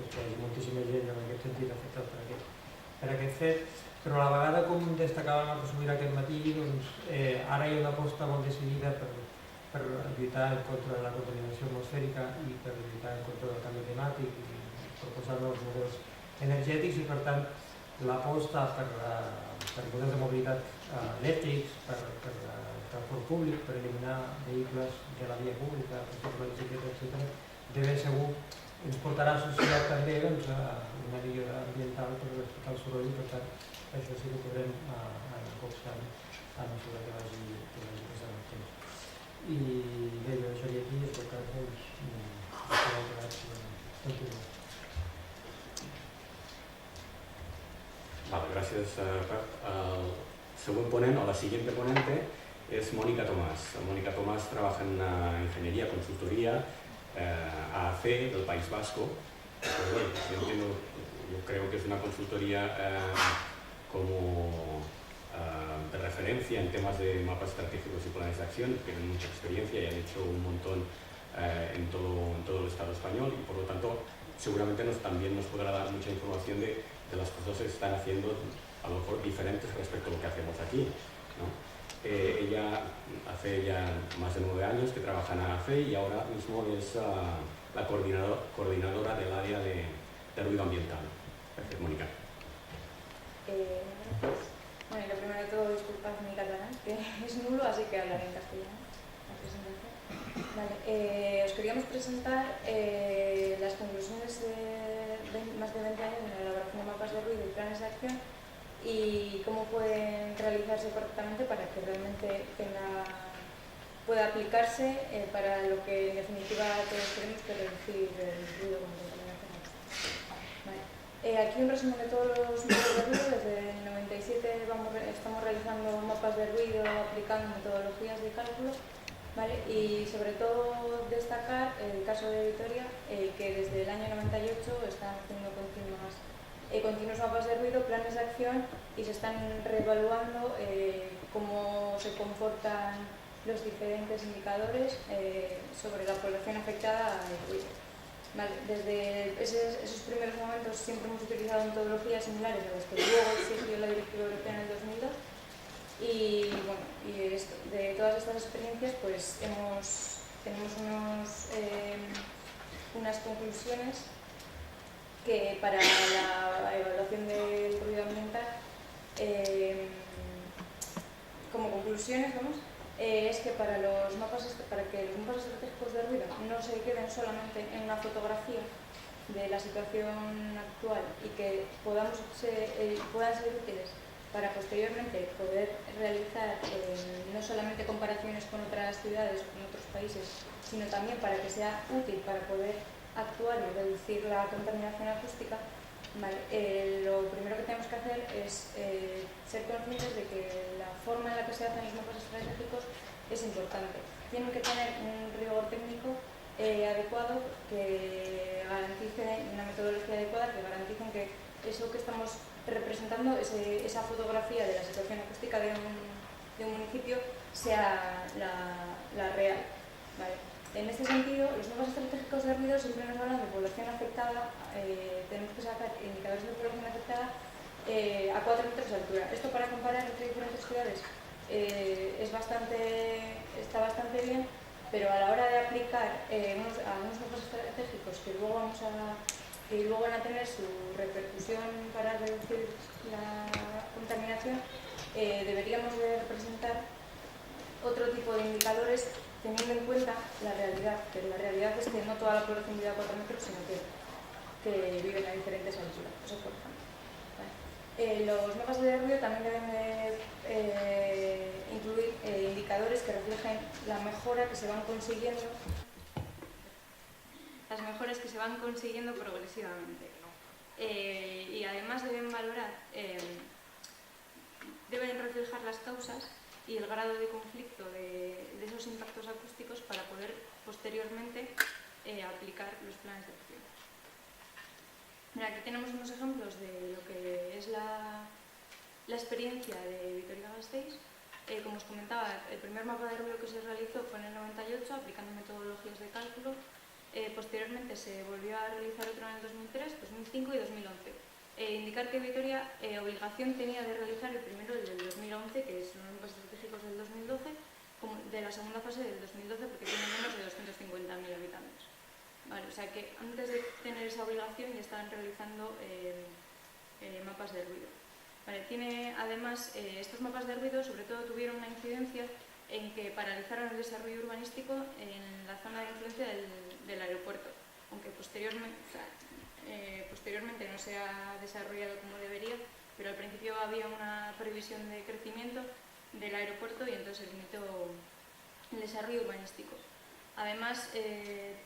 hagi moltíssima gent en aquest sentit afectat per aquest fet, però a la vegada, com destacàvem a Sobirà aquest matí, ara hi ha una aposta molt decidida per lluitar en contra de la contaminació atmosfèrica i per lluitar en contra del canvi climàtic i proposar nous models energètics i per tant l'aposta per models de mobilitat elèctrics, per transport públic, per eliminar vehicles de la via pública, per exemple la bicicleta, etc., de ben segur ens portarà associat també a una millora ambiental per respectar el soroll i per tant això sí que podrem anar copsant a mesura que vagi passant el temps. I bé, jo deixaria aquí i en tot cas continuar. Vale, gracias, Pep. El segundo ponente, o la siguiente ponente, es Mónica Tomás. Mónica Tomás trabaja en una ingeniería, consultoría, AAC del País Vasco. Pues bueno, yo creo que es una consultoría como de referencia en temas de mapas estratégicos y planes de acción. Tienen mucha experiencia y han hecho un montón en todo el Estado español y por lo tanto seguramente también nos podrá dar mucha información de las cosas que se están haciendo a lo mejor diferentes respecto a lo que hacemos aquí, ¿no? Ella hace ya más de 9 años que trabaja en AAC y ahora mismo es la coordinadora del área de ruido ambiental. Gracias, Mónica. Bueno, lo primero de todo, disculpad mi catalán, que es nulo, así que hablaré en castellano. presentación. Vale, os queríamos presentar las conclusiones de más de 20 años en la elaboración de mapas de ruido y planes de acción y cómo pueden realizarse correctamente para que realmente pueda aplicarse para lo que en definitiva todos queremos, que es reducir el ruido con contaminación acústica. Vale. Aquí un resumen de todos los mapas de ruido. Desde el 97 estamos realizando mapas de ruido aplicando metodologías de cálculo, ¿vale? Y sobre todo destacar el caso de Vitoria, que desde el año 98 están haciendo continuos mapas de ruido, planes de acción, y se están reevaluando cómo se comportan los diferentes indicadores sobre la población afectada al ruido. Vale, desde esos primeros momentos siempre hemos utilizado metodologías similares a las que luego exigió la Directiva Europea en el 2002 y bueno, de todas estas experiencias pues tenemos unas conclusiones que para la evaluación del ruido ambiental, como conclusiones, vamos, es que para que los mapas estratégicos de ruido no se queden solamente en una fotografía de la situación actual y que puedan ser útiles para posteriormente poder realizar no solamente comparaciones con otras ciudades o con otros países, sino también para que sea útil para poder actuar y reducir la contaminación acústica. Vale, lo primero que tenemos que hacer es ser conscientes de que la forma en la que se hacen los mapas estratégicos es importante. Tienen que tener un rigor técnico adecuado que garantice una metodología adecuada que garantice que eso que estamos representando, esa fotografía de la situación acústica de un municipio, sea la real. ¿Vale? En este sentido, los mapas estratégicos de ruido siempre nos hablan de población afectada. Tenemos que sacar indicadores de población afectada a 4 metros de altura. Esto para comparar entre diferentes ciudades está bastante bien, pero a la hora de aplicar algunos mapas estratégicos que luego van a tener su repercusión para reducir la contaminación, deberíamos de representar otro tipo de indicadores teniendo en cuenta la realidad, pero la realidad es que no toda la población vive a 4 metros, sino que viven a diferentes alturas. Eso es importante. ¿Vale? Los mapas de ruido también deben de incluir indicadores que reflejen la mejora que se van consiguiendo, progresivamente. Y además deben reflejar las causas y el grado de conflicto de esos impactos acústicos para poder posteriormente aplicar los planes de acción. Mira, aquí tenemos unos ejemplos de lo que es la experiencia de Vitoria-Gasteiz. Como os comentaba, el primer mapa de ruido que se realizó fue en el 98, aplicando metodologías de cálculo. Posteriormente se volvió a realizar otro en el 2003, 2005 y 2011. Indicar que Vitoria obligación tenía de realizar el primero, el del 2011, que son los mapas estratégicos del 2012, de la segunda fase del 2012, porque tiene menos de 250.000 habitantes. Vale, o sea que antes de tener esa obligación ya estaban realizando mapas de ruido. Vale, además, estos mapas de ruido sobre todo tuvieron una incidencia en que paralizaron el desarrollo urbanístico en la zona de influencia del aeropuerto, aunque posteriormente no se ha desarrollado como debería, pero al principio había una previsión de crecimiento del aeropuerto y entonces se limitó el desarrollo urbanístico. Además,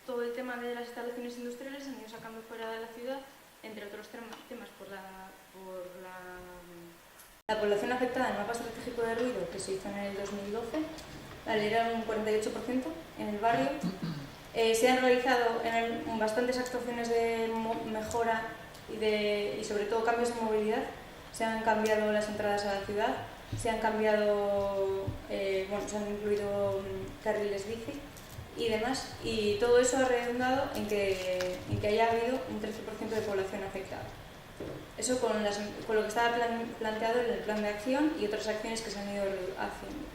todo el tema de las instalaciones industriales se han ido sacando fuera de la ciudad, entre otros temas por la población afectada en el mapa estratégico de ruido que se hizo en el 2012, era un 48% en el barrio. Se han realizado bastantes actuaciones de mejora y sobre todo cambios de movilidad. Se han cambiado las entradas a la ciudad, se han incluido carriles bici y demás, y todo eso ha redundado en que haya habido un 13% de población afectada. Eso con lo que estaba planteado en el plan de acción y otras acciones que se han ido haciendo.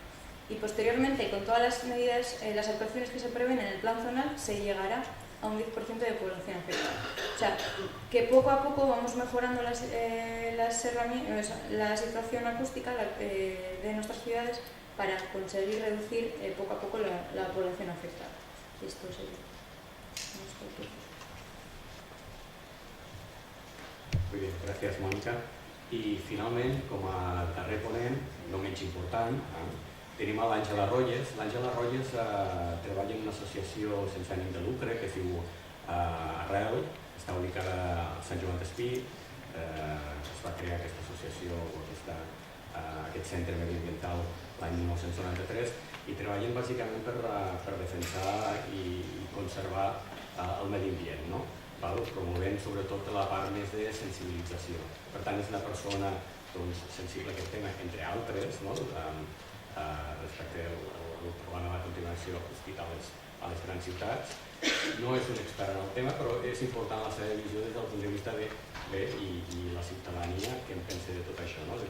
Y posteriormente, con todas las medidas, las actuaciones que se prevén en el plan zonal, se llegará a un 10% de población afectada. O sea, que poco a poco vamos mejorando la situación acústica de nuestras ciudades para conseguir reducir poco a poco la población afectada. Esto sería. Muy bien, gràcies, Mònica. I finalment, com a darrer ponent, no menys important, tenim l'Àngela Royes. L'Àngela Royes treballa en una associació sense ànim de lucre que es diu Arrel, està ubicada a Sant Joan d'Espí. Es va crear aquesta associació, aquest centre mediambiental l'any 1993 i treballen bàsicament per defensar i conservar el medi ambient, promovent sobretot la part més de sensibilització. Per tant, és una persona sensible a aquest tema, entre altres, respecte al problema de la contaminació acústica a les grans ciutats. No és un expert en el tema, però és important la seva visió des del punt de vista de i la ciutadania què en pensa de tot això, de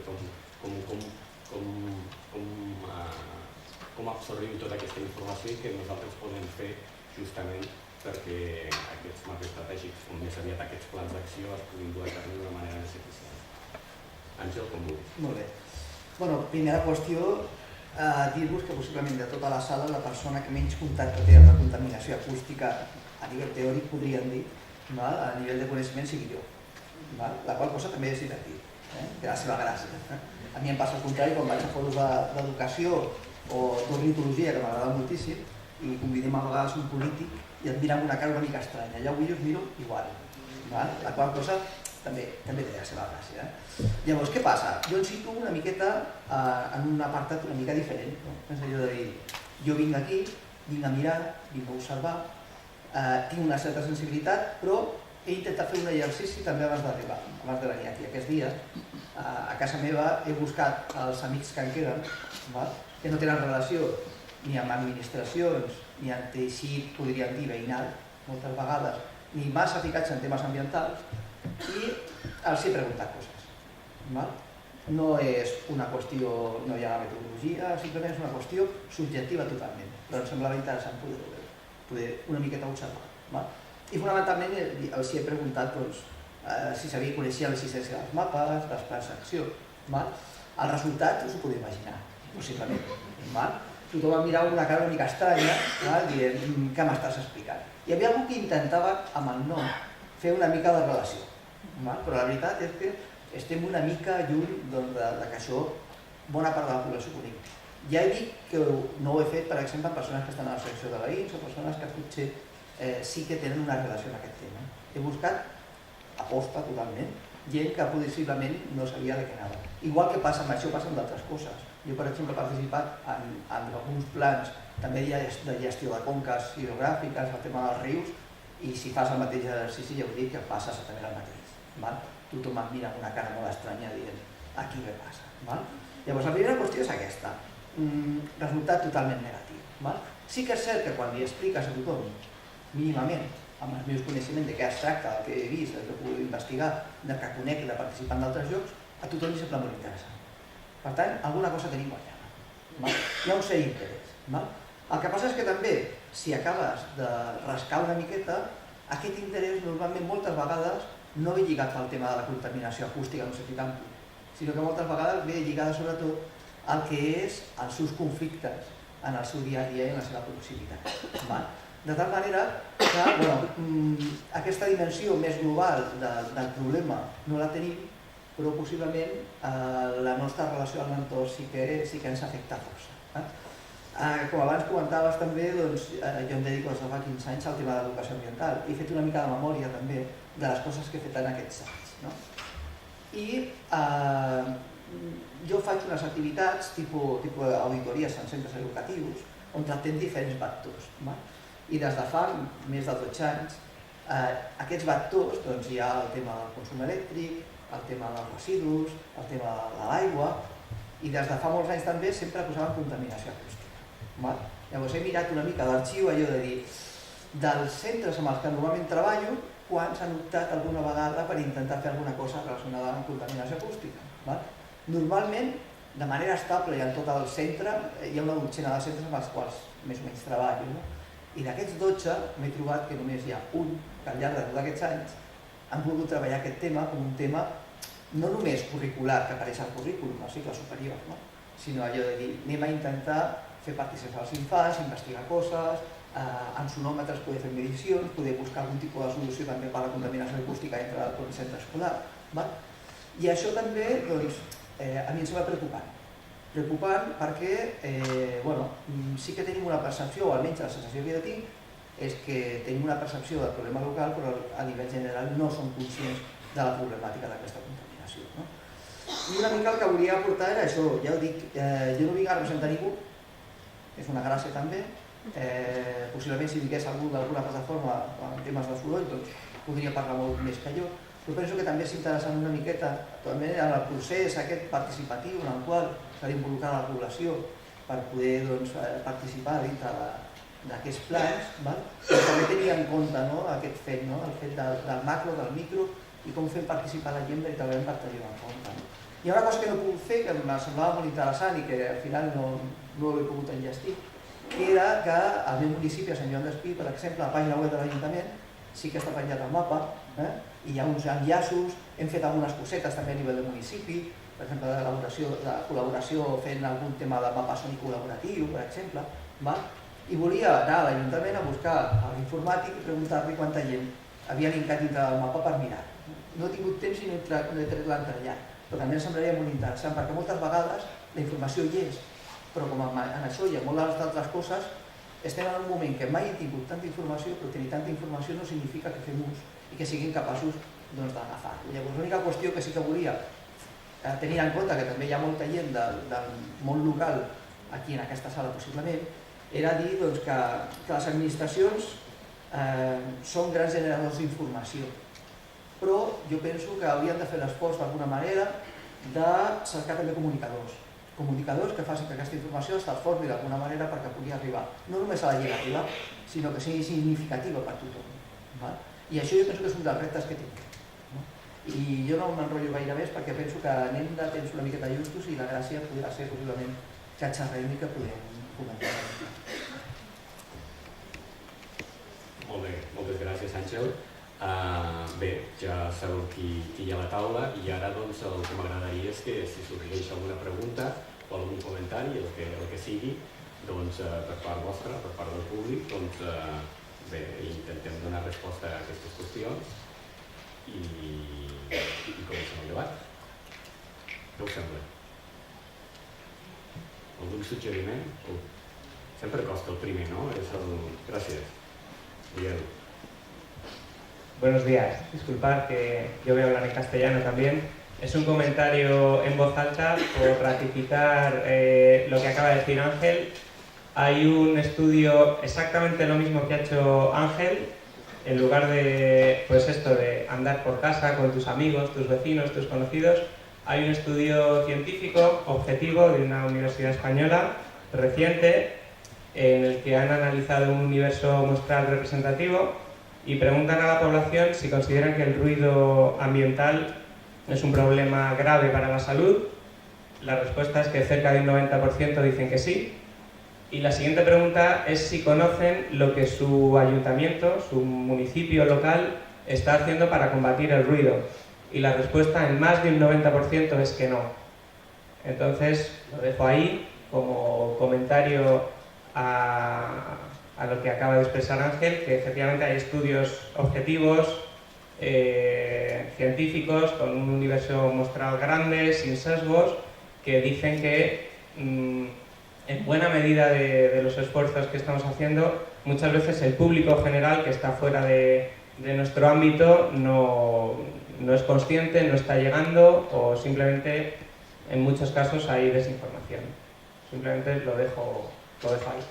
com absorbim tota aquesta informació i què nosaltres podem fer justament perquè aquests maps estratègics, o més aviat aquests plans d'acció, es puguin dur a terme d'una manera més eficient. Àngel, com vulguis. Molt bé. Bueno, primera qüestió, dir-vos que possiblement de tota la sala la persona que menys contacte té amb la contaminació acústica a nivell teòric, podríem dir, a nivell de coneixement sigui jo. La qual cosa també és divertit, té la seva gràcia. A mi em passa el contrari, quan vaig a fòrums d'educació o d'ornitologia, que m'agrada moltíssim, i convidem a vegades un polític i et miren amb una cara una mica estranya. Ja avui us miro igual. La qual cosa també té la seva gràcia. Llavors, què passa? Jo em situo una miqueta en un apartat una mica diferent. És allò de dir, jo vinc aquí, vinc a mirar, vinc a observar, tinc una certa sensibilitat, però he intentat fer un exercici també abans d'arribar, abans de venir aquí. Aquests dies, a casa meva, he buscat els amics que em queden, que no tenen relació ni amb administracions, ni amb teixit, podríem dir, veïnal, moltes vegades, ni massa ficats en temes ambientals, i els he preguntat coses. No és una qüestió, no hi ha metodologia, simplement és una qüestió subjectiva totalment, però em semblava interessant poder una miqueta observar. I fonamentalment els he preguntat si sabia conèixer l'existència dels mapes, dels plans d'acció. El resultat us ho podeu imaginar, possiblement. Tothom em mirava amb una cara una mica estranya, dient, què m'estàs explicant? Hi havia algú que intentava, amb el nom, fer una mica de relació, però la veritat és que estem una mica lluny que això bona part de la població conegui. Ja he dit que no ho he fet, per exemple, amb persones que estan a la secció de veïns o persones que potser sí que tenen una relació amb aquest tema. He buscat, aposta totalment, gent que possiblement no sabia de què anava. Igual que passa amb això, passa amb d'altres coses. Jo, per exemple, he participat en alguns plans també de gestió de conques hidrogràfiques, el tema dels rius, i si fas el mateix exercici ja us dic que passa exactament el mateix. Tothom et mira amb una cara molt estranya dient, aquí què passa? Llavors, la primera qüestió és aquesta, resultat totalment negatiu. Sí que és cert que quan li expliques a tothom, mínimament, amb els meus coneixements de què es tracta, del que he vist, del que puc investigar, del que conec de participar en d'altres llocs, a tothom li sembla molt interessant. Per tant, alguna cosa tenim guanyada. Hi ha un cert interès. El que passa és que també, si acabes de rascar una miqueta, aquest interès normalment moltes vegades no ve lligat al tema de la contaminació acústica, no sé si tant, sinó que moltes vegades ve lligada sobretot al que és els seus conflictes en el seu dia a dia i en la seva proximitat. De tal manera que aquesta dimensió més global del problema no la tenim, però possiblement la nostra relació amb l'entorn sí que ens afecta força. Com abans comentaves també, jo em dedico des de fa 15 anys al tema de l'educació ambiental. He fet una mica de memòria també de les coses que he fet en aquests anys. I jo faig unes activitats tipus auditories en centres educatius on tractem diferents vectors. I des de fa més de 12 anys aquests vectors hi ha el tema del consum elèctric, el tema dels residus, el tema de l'aigua, i des de fa molts anys també sempre posaven contaminació acústica. Llavors he mirat una mica d'arxiu, allò de dir, dels centres amb els que normalment treballo, quants han optat alguna vegada per intentar fer alguna cosa relacionada amb contaminació acústica. Normalment, de manera estable i en tot el centre, hi ha una dotzena de centres amb els quals més o menys treballo. I d'aquests 12 m'he trobat que només hi ha un que al llarg de tots aquests anys han volgut treballar aquest tema com un tema no només curricular que apareix al currículum, al cicle superior, sinó allò de dir anem a intentar fer participar els infants, investigar coses, amb sonòmetres poder fer medicions, poder buscar algun tipus de solució també per a la contaminació acústica entre el centre escolar. I això també a mi em sembla preocupant perquè sí que tenim una percepció, o almenys la sensació que jo tinc, és que tenim una percepció del problema local però a nivell general no som conscients de la problemàtica d'aquesta contaminació. I una mica el que volia aportar era això, ja ho dic, jo no vinc a representar ningú, és una gràcia també, possiblement si vingués algú d'alguna plataforma en temes de soroll doncs podria parlar molt més que jo, però penso que també és interessant una miqueta també en el procés aquest participatiu en el qual s'ha d'involucrar la població per poder participar dintre d'aquests plans, però també tenir en compte aquest fet, el fet del macro, del micro i com fem participar la gent veritablement per tenir en compte. Hi ha una cosa que no he pogut fer, que em semblava molt interessant i que al final no l'he pogut enllestir, que era que al meu municipi, a Sant Joan Despí, per exemple, a la pàgina web de l'Ajuntament, sí que està penjat el mapa, i hi ha uns enllaços, hem fet algunes cosetes també a nivell de municipi, per exemple, de col·laboració fent algun tema de mapa sònic col·laboratiu, per exemple, i volia anar a l'Ajuntament a buscar a l'informàtic i preguntar-li quanta gent havia linkat dintre del mapa per mirar. No he tingut temps i no he tret l'entrellat, però també em semblaria molt interessant perquè moltes vegades la informació hi és, però com en això i en moltes altres coses estem en un moment que mai he tingut tanta informació, però tenir tanta informació no significa que fem ús i que siguin capaços d'agafar-ho. Llavors l'única qüestió que sí que volia tenir en compte, que també hi ha molta gent del món local aquí en aquesta sala possiblement, era dir que les administracions són grans generadors d'informació, però jo penso que haurien de fer l'esforç d'alguna manera de cercar també comunicadors que facin que aquesta informació es transformi d'alguna manera perquè pugui arribar, no només a la gent arribar, sinó que sigui significativa per tothom. I això jo penso que és un dels reptes que tinc. I jo no m'enrotllo gaire més perquè penso que anem de temps una miqueta justos i la gràcia podrà ser possiblement que xerrem i que podem comentar. Molt bé, moltes gràcies, Àngel. Bé, ja sabeu qui hi ha a la taula i ara el que m'agradaria és que si sorgeix alguna pregunta o algun comentari, el que sigui, per part vostra, per part del públic, bé, intentem donar resposta a aquestes qüestions i comencem el debat. Què us sembla? Algun suggeriment? Sempre costa el primer, ¿no? Gracias. Miguel. Buenos días. Disculpad que yo voy a hablar en castellano también. Es un comentario en voz alta por ratificar lo que acaba de decir Ángel. Hay un estudio exactamente lo mismo que ha hecho Ángel. En lugar de, de andar por casa con tus amigos, tus vecinos, tus conocidos, hay un estudio científico objetivo de una universidad española reciente en el que han analizado un universo muestral representativo y preguntan a la población si consideran que el ruido ambiental es un problema grave para la salud. La respuesta es que cerca de un 90% dicen que sí. Y la siguiente pregunta es si conocen lo que su ayuntamiento, su municipio local, está haciendo para combatir el ruido. Y la respuesta en más de un 90% es que no. Entonces, lo dejo ahí como comentario a lo que acaba de expresar Ángel, que efectivamente hay estudios objetivos, científicos, con un universo muestral grande, sin sesgos, que dicen que en buena medida de los esfuerzos que estamos haciendo, muchas veces el público general que está fuera de nuestro ámbito no es consciente, no está llegando o simplemente en muchos casos hay desinformación. Simplemente lo dejo ahí.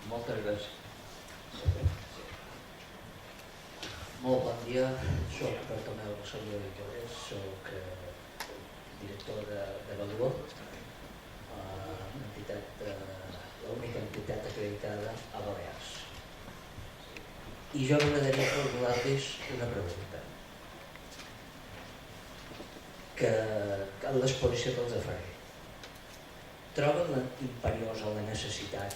Moltes gràcies. Molt bon dia, soc Bartomeu Rosselló i Llorés, soc director de Baduó, l'única entitat acreditada a Balears. I jo m'agradaria formular-los una pregunta que a l'exposició que els faré. Troben imperiosa la necessitat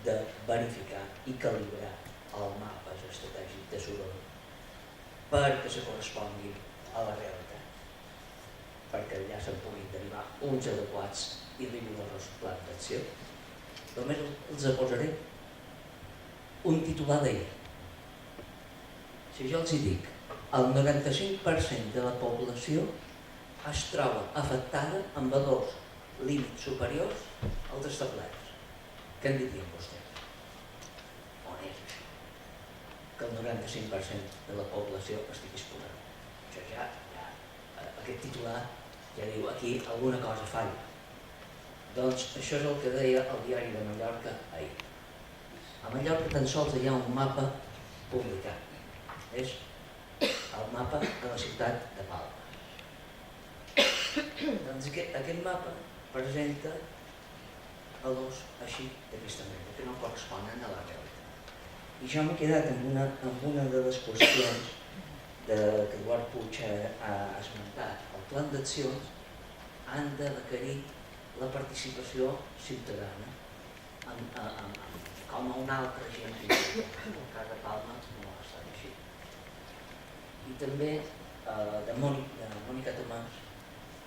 de verificar i calibrar els mapes estratègics de soroll perquè se corresponguin a la realitat, perquè ja se'n puguin derivar uns adequats i rigorosos plans d'acció. Només els posaré un titular d'ahir. Si jo els hi dic, el 95% de la població es troba afectada amb valors límits superiors als establerts. Què en dirien vostès? On és això? Que el 95% de la població estigui exposada. Això ja, aquest titular ja diu aquí alguna cosa falla. Doncs això és el que deia el diari de Mallorca ahir. A Mallorca tan sols hi ha un mapa publicat. És el mapa de la ciutat de Palma. Doncs aquest mapa presenta valors així d'aquesta manera, que no corresponen a la realitat. I jo m'he quedat amb una de les qüestions que Eduard Puig ha esmentat. El plan d'accions han de requerir la participació ciutadana com a una altra gent. En el cas de Palma no ha estat així. I també de Mònica Tomàs,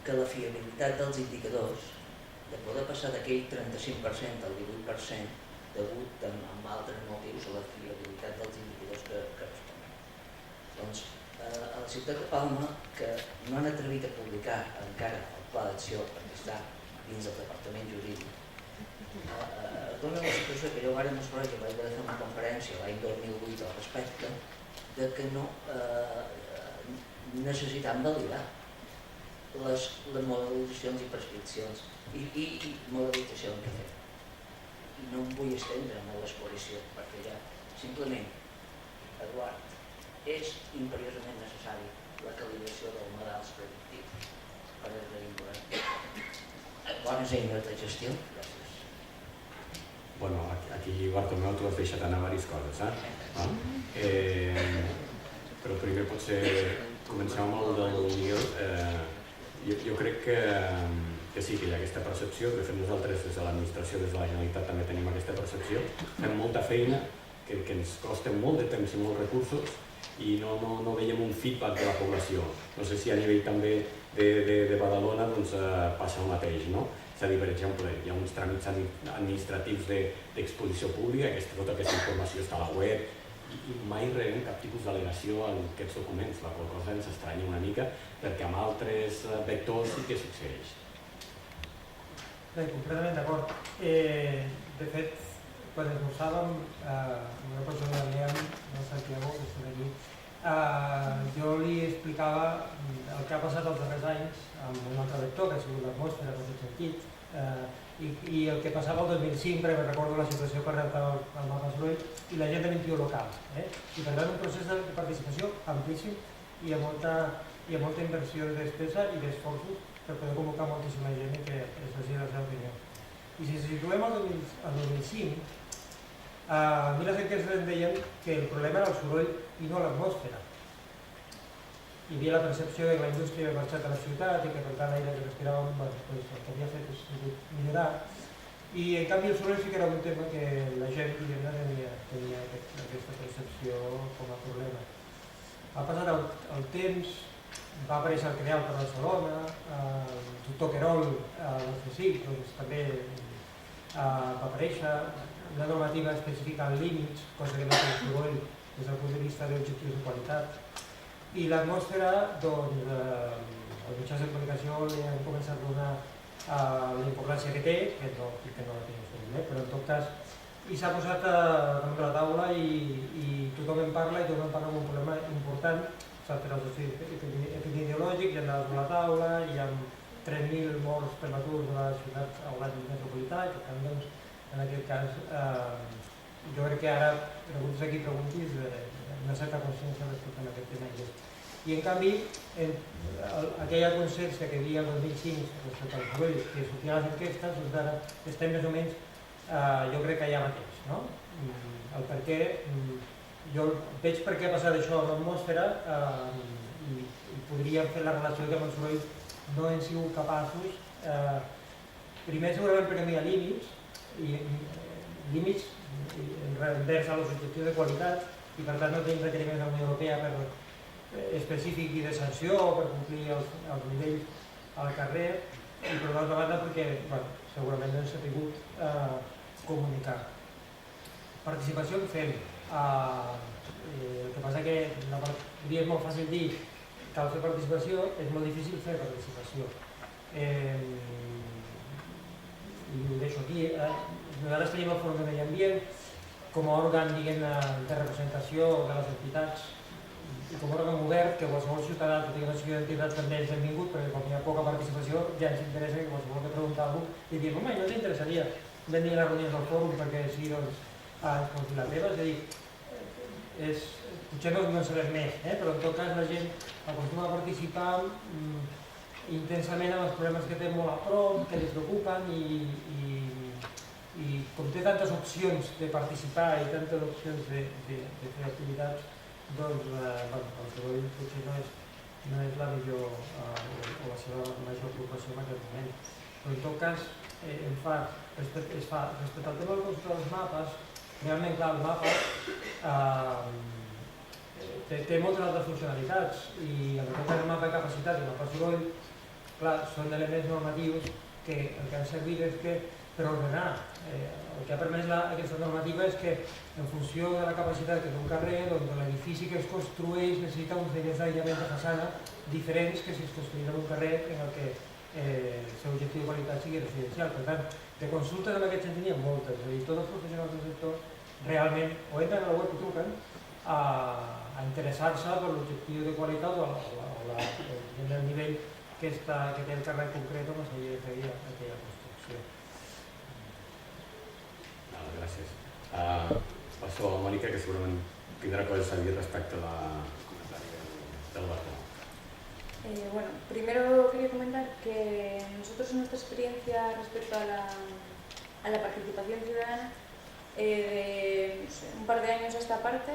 que la fiabilitat dels indicadors, de poder passar d'aquell 35% al 18%, degut amb altres motius a la fiabilitat dels indicadors que responen. Doncs a la ciutat de Palma, que no han atrevit a publicar encara el pla d'acció perquè està dins del departament jurídic, dona la situació que jo vaig mostrar, que vaig fer una conferència l'any 2008 al respecte, de que no necessitem validar les modalitzacions i prescripcions i modalitzacions que fem. I no em vull estendre en l'exposició, perquè ja simplement, Eduard, és imperiosament necessari la calibració dels models predictius per esdevenir bones eines de gestió. Gràcies. Bueno, aquí, Bartomeu, tu has deixat anar diverses coses, però primer potser comencem amb el del Miguel. Jo crec que sí que hi ha aquesta percepció, de fet nosaltres des de l'administració, des de la Generalitat també tenim aquesta percepció, fem molta feina que ens costa molt de temps i molts recursos i no veiem un feedback de la població. No sé si a nivell també de Badalona passa el mateix, no? És a dir, per exemple, hi ha uns tràmits administratius d'exposició pública, tota aquesta informació està a la web, i mai rebem cap tipus d'al·legació en aquests documents, la qual cosa ens estranya una mica, perquè amb altres vectors sí que succeeix. Bé, completament d'acord. De fet, quan esmorzàvem, una persona de l'EAM, el Santiago, que està aquí, jo li explicava el que ha passat els darrers anys amb un altre vector, que ha sigut l'atmosfera, en aquest sentit, i el que passava el 2005, perquè recordo la situació que redactava el mapa soroll, i la gent de 21 locals. I per tant, un procés de participació amplíssim i amb molta inversió de despesa i d'esforços per poder convocar moltíssima gent i que es faci la seva opinió. I si ens situem al 2005, a mi les enquestes em deien que el problema era el soroll i no l'atmosfera. Hi havia la percepció que la indústria havia marxat a la ciutat i que per tant l'aire que respiràvem el que havia fet és millorar. I en canvi el soroll sí que era un tema que la gent tenia aquesta percepció com a problema. Ha passat el temps, va aparèixer el CREAL per Barcelona, el doctor Querol al CSIC també va aparèixer, una normativa específica en límits, cosa que no té el soroll des del punt de vista d'objectius de qualitat. I l'atmosfera, doncs, els mitjans de comunicació li han començat a donar la importància que té, que no la té, però en tot cas, i s'ha posat damunt de la taula i tothom en parla i tothom en parla d'un problema important. S'ha fet els estudis epidemiològics, hi ha dades a la taula, hi ha 3.000 morts prematurs de la ciutat a l'any metropolità, i per tant, doncs, en aquest cas, jo crec que ara, preguntes aquí, preguntis, una certa consciència respecte a aquest tema. I en canvi, aquella consciència que hi havia el 2005 respecte al soroll, que sortia a les enquestes, doncs ara estem més o menys, jo crec que allà mateix, no? El perquè, jo veig per què ha passat això a l'atmosfera i podríem fer la relació que amb el soroll no hem sigut capaços, primer segurament perquè no hi ha límits envers als objectius de qualitat, i per tant no tenim requeriments de la Unió Europea específic i de sanció per complir els nivells al carrer, i per l'altra banda perquè segurament no s'ha pogut comunicar. Participació en fem. El que passa que és molt fàcil dir que cal fer participació, és molt difícil fer participació. I ho deixo aquí. Nosaltres tenim el Fòrum de Medi Ambient com a òrgan de representació de les entitats i com a òrgan obert que qualsevol ciutadà que tingui una associació d'entitats també és benvingut, perquè com hi ha poca participació ja ens interessa que qualsevol que pregunta alguna cosa i dir, home, no t'interessaria venir a les reunions del fòrum perquè així doncs ens conti la teva, és a dir, potser no en sabem més, però en tot cas la gent acostuma a participar intensament en els problemes que té molt a prop, que li preocupen i com té tantes opcions de participar i tantes opcions de fer activitats, doncs el soroll potser no és la millor o la seva major preocupació en aquest moment. Però en tot cas, respecte al tema del consulta dels mapes, realment, clar, el mapa té moltes altres funcionalitats i en el cas del mapa de capacitat i el mapa de soroll, clar, són elements normatius que el que han servit és que per ordenar. El que ha permès aquesta normativa és que en funció de la capacitat que té un carrer, doncs l'edifici que es construeix necessita uns nivells d'aïllament de façana diferents que si es construís en un carrer en el que el seu objectiu de qualitat sigui residencial. Per tant, de consultes en aquest sentit n'hi ha moltes, és a dir, tots els professionals del sector realment o entren a la web i truquen a interessar-se per l'objectiu de qualitat o el nivell que té el carrer concret on s'hauria de fer aquella construcció. Gràcies. Passo a la Mònica, que segurament tindrà coses a dir respecte al comentari del Bartomeu. Bueno, primero quería comentar que nosotros en nuestra experiencia respecto a la participación ciudadana, un par de años a esta parte,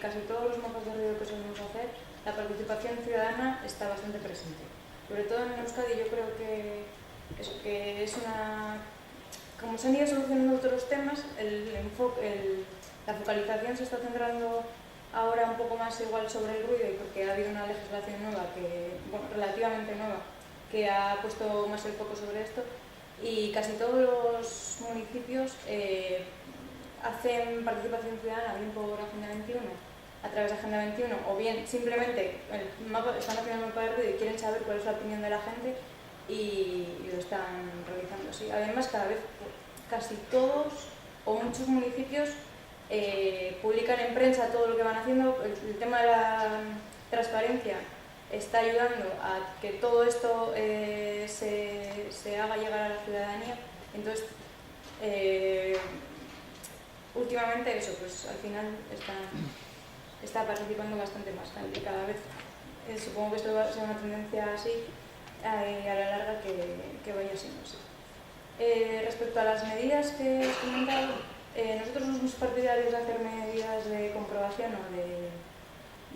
casi todos los mapas de ruido que solemos hacer, la participación ciudadana está bastante presente. Sobre todo en Euskadi yo creo que es una... Como se han ido solucionando otros temas, la focalización se está centrando ahora un poco más igual sobre el ruido y porque ha habido una legislación nueva, relativamente nueva, que ha puesto más el foco sobre esto y casi todos los municipios hacen participación ciudadana bien por Agenda 21, a través de Agenda 21 o bien simplemente están haciendo el mapa de ruido y quieren saber cuál es la opinión de la gente y lo están realizando así. Además, cada vez casi todos o muchos municipios publican en prensa todo lo que van haciendo. El tema de la transparencia está ayudando a que todo esto se haga llegar a la ciudadanía. Entonces, últimamente eso, pues al final está participando bastante más gente. Cada vez supongo que esto va a ser una tendencia así a la larga que vaya siendo así. Respecto a las medidas que he comentado, nosotros no somos partidarios de hacer medidas de comprobación o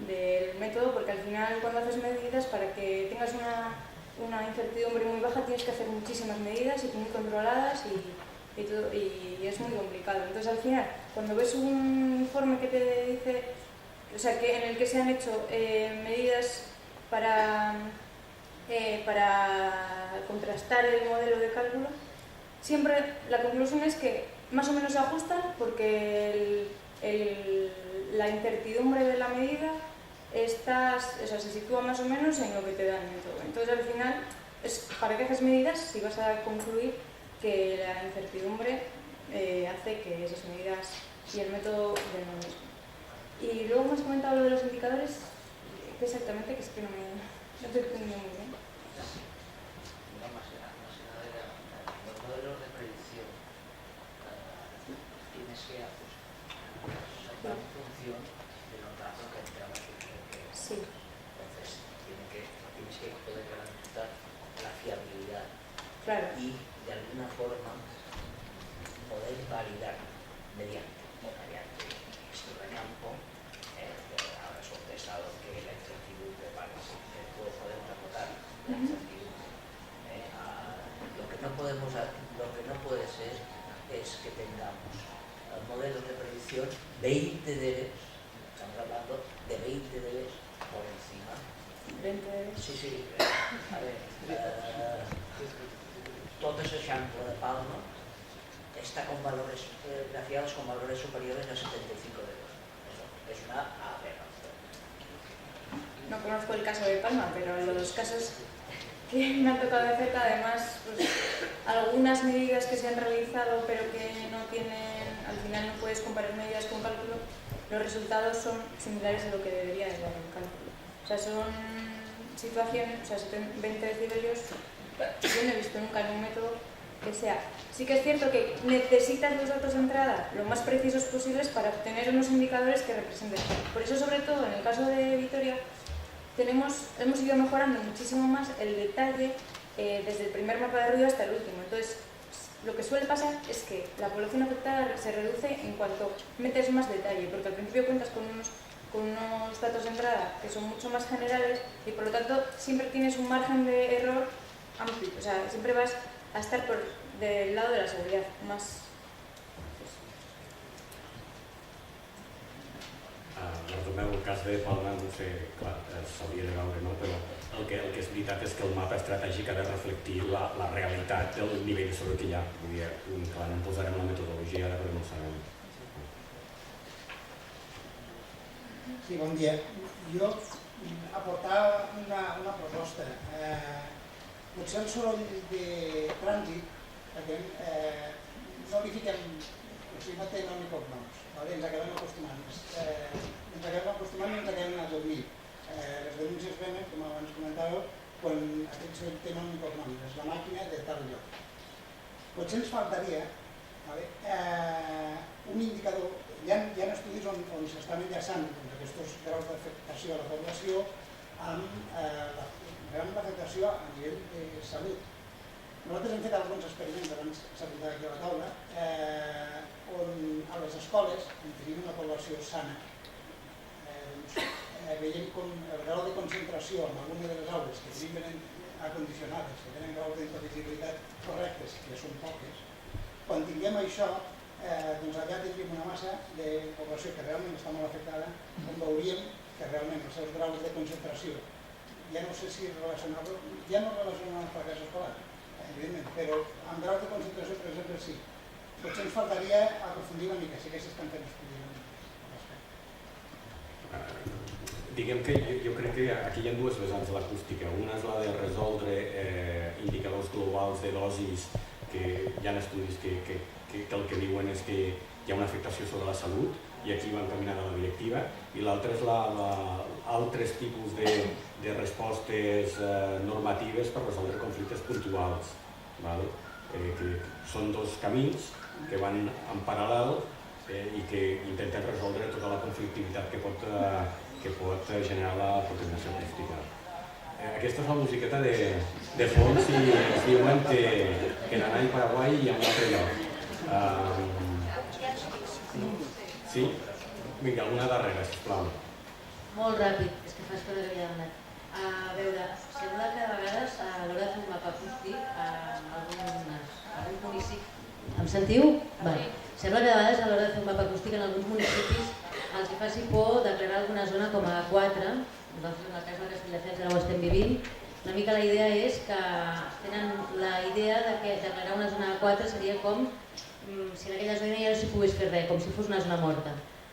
del método, porque al final cuando haces medidas, para que tengas una incertidumbre muy baja tienes que hacer muchísimas medidas y muy controladas y es muy complicado. Entonces al final, cuando ves un informe que te dice, o sea, en el que se han hecho medidas para contrastar el modelo de cálculo, siempre la conclusión es que más o menos se ajustan porque la incertidumbre de la medida se sitúa más o menos en lo que te da el método. Entonces al final, ¿para qué haces medidas si vas a concluir que la incertidumbre hace que esas medidas y el método den lo mismo? Y luego me has comentado lo de los indicadores, que exactamente, que es que no estoy entendiendo muy bien. Los modelos de predicción tienes que ajustar en función de los datos que entramos y que sí. Entonces tienes que poder garantizar la fiabilidad, Claro. y de alguna forma poder validar mediante estudio de campo. Ahora es contestado que la incertidumbre parece que todos podemos acotar la incertidumbre. Lo que no puede ser es que tengamos modelos de predicción 20 dBs, estamos hablando de 20 dBs por encima. 20. Sí. A ver, toda esa chancla de Palma está con valores grafiados con valores superiores a 75 euros. Eso es una aberración. No conozco el caso de Palma, pero en los casos que me han tocado de cerca, además, pues, algunas medidas que se han realizado pero que no tienen, al final no puedes comparar medidas con cálculo, los resultados son similares a lo que debería de dar el cálculo. O sea, son situaciones, o sea, 20 decibelios, yo no he visto nunca en un método que sea. Sí que es cierto que necesitas los datos de entrada lo más precisos posibles para obtener unos indicadores que representen. Por eso, sobre todo, en el caso de Vitoria, hemos ido mejorando muchísimo más el detalle desde el primer mapa de ruido hasta el último. Entonces, lo que suele pasar es que la población afectada se reduce en cuanto metes más detalle, porque al principio cuentas con unos datos de entrada que son mucho más generales y por lo tanto siempre tienes un margen de error amplio. O sea, siempre vas a estar del lado de la seguridad más. En el cas de Palma, no sé, clar, s'hauria de veure, no? Però el que és veritat és que el mapa estratègic ha de reflectir la realitat del nivell de soroll que hi ha. Vull dir, clar, no em posarem la metodologia ara perquè no ho sabem. Sí, bon dia. Jo aportava una proposta. Potser el soroll de trànsit, perquè no li fiquem, o sigui, no té nom ni cognoms, ens acabem acostumant. Ens acabem a dormir. Les denúncies venen, com abans comentàveu, quan aquest soroll té nom ni cognoms, és la màquina de tal lloc. Potser ens faltaria un indicador. Hi ha estudis on s'estan enllaçant aquests graus d'afectació a la població amb l'afectació a nivell de salut. Nosaltres hem fet alguns experiments, abans s'ha portat aquí a la taula, on a les escoles, on tenim una població sana, veiem com el grau de concentració en alguna de les aules que tenim acondicionades, que tenen graus d'inteligibilitat correctes, que són poques, quan tinguem això, doncs allà tindríem una massa de població que realment està molt afectada, on veuríem que realment els seus graus de concentració, ja no sé si relacionar-lo, ja no relacionar amb el fracàs escolar, evidentment, però amb graus de concentració, per exemple, sí. Potser ens faltaria aprofundir una mica, sí que s'estan fent estudis al respecte. Diguem que jo crec que aquí hi ha dues vessants de l'acústica. Una és la de resoldre indicadors globals de dosis, que hi ha estudis que el que diuen és que hi ha una afectació sobre la salut i aquí va encaminada la directiva, i l'altra és altres tipus de respostes normatives per resoldre conflictes puntuals, que són dos camins que van en paral·lel i que intenten resoldre tota la conflictivitat que pot generar la contaminació acústica. Aquesta és la musiqueta de fons i ens diuen que n'anà a Paraguai i a un altre lloc. Sí? Vinga, una darrera, sisplau. Molt ràpid, és que fa estona que havia demanat. A veure, sembla que a vegades a l'hora de fer un mapa acústic en algun municipi... Em sentiu? Vale. Sembla que a vegades a l'hora de fer un mapa acústic en alguns municipis els hi faci por declarar alguna zona com a A4. Nosaltres en el cas de Castelldefels ara ho estem vivint. Una mica la idea és que tenen la idea de que declarar una zona A4 seria com si en aquella zona ja no s'hi pogués fer res, com si fos una zona morta.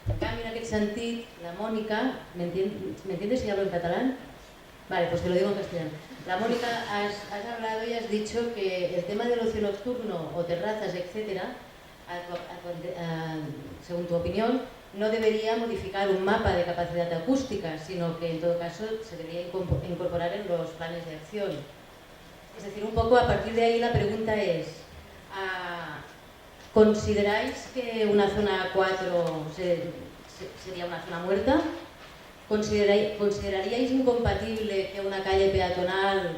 En canvi, en aquest sentit, la Mónica, ¿me entiendes si hablo en catalán? Vale, pues te lo digo en castellano. La Mónica, has hablado y has dicho que el tema del ocio nocturno o terrazas, etcétera, según tu opinión, no debería modificar un mapa de capacidad acústica, sino que en todo caso se debería incorporar en los planes de acción. Es decir, un poco a partir de ahí la pregunta es, ¿consideráis que una zona 4 sería una zona muerta? ¿Consideraríais incompatible que una calle peatonal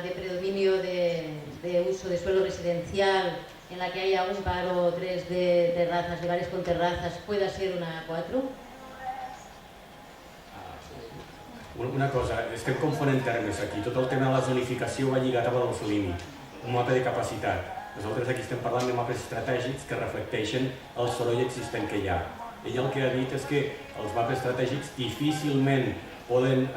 de predominio de uso de suelo residencial en la que haya un par o tres de terrazas, de bares con terrazas, pueda ser una 4? Una cosa, estem confonent termes aquí. Tot el tema de la zonificació va lligat a valors límit, un mapa de capacitat. Nosaltres aquí estem parlant de mapes estratègics que reflecteixen el soroll existent que hi ha. Ell el que ha dit és que els mapes estratègics difícilment poden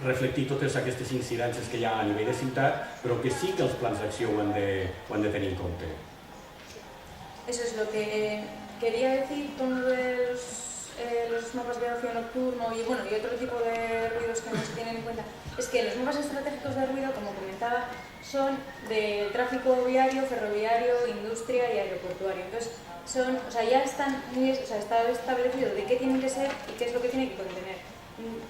reflectir totes aquestes incidències que hi ha a nivell de ciutat, però que sí que els plans d'acció ho han de tenir en compte. Eso es lo que quería decir con lo de los mapas de ocio nocturno y otro tipo de ruidos que no se tienen en cuenta. Es que los mapas estratégicos de ruido, como comentaba, son de tráfico viario, ferroviario, industria y aeroportuario. Entonces, ya están está establecido de qué tienen que ser y qué es lo que tiene que contener.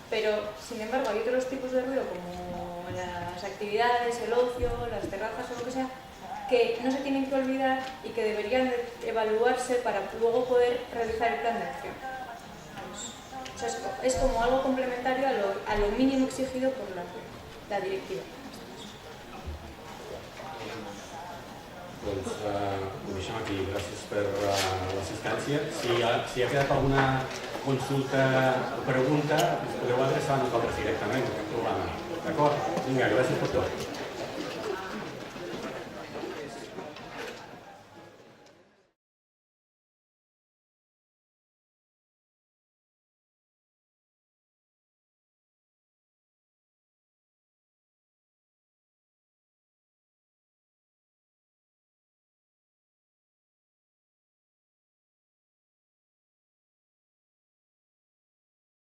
Pero, sin embargo, hay otros tipos de ruido como las actividades, el ocio, las terrazas o lo que sea, que no se tienen que olvidar y que deberían de evaluarse para luego poder realizar el plan de acción. Es como algo complementario a lo mínimo exigido por la directiva. Doncs ho deixem aquí. Gràcies per l'assistència. Si ha quedat alguna consulta o pregunta, us podeu adreçar a nosaltres directament, no hi ha problema. D'acord? Vinga, gràcies per tot.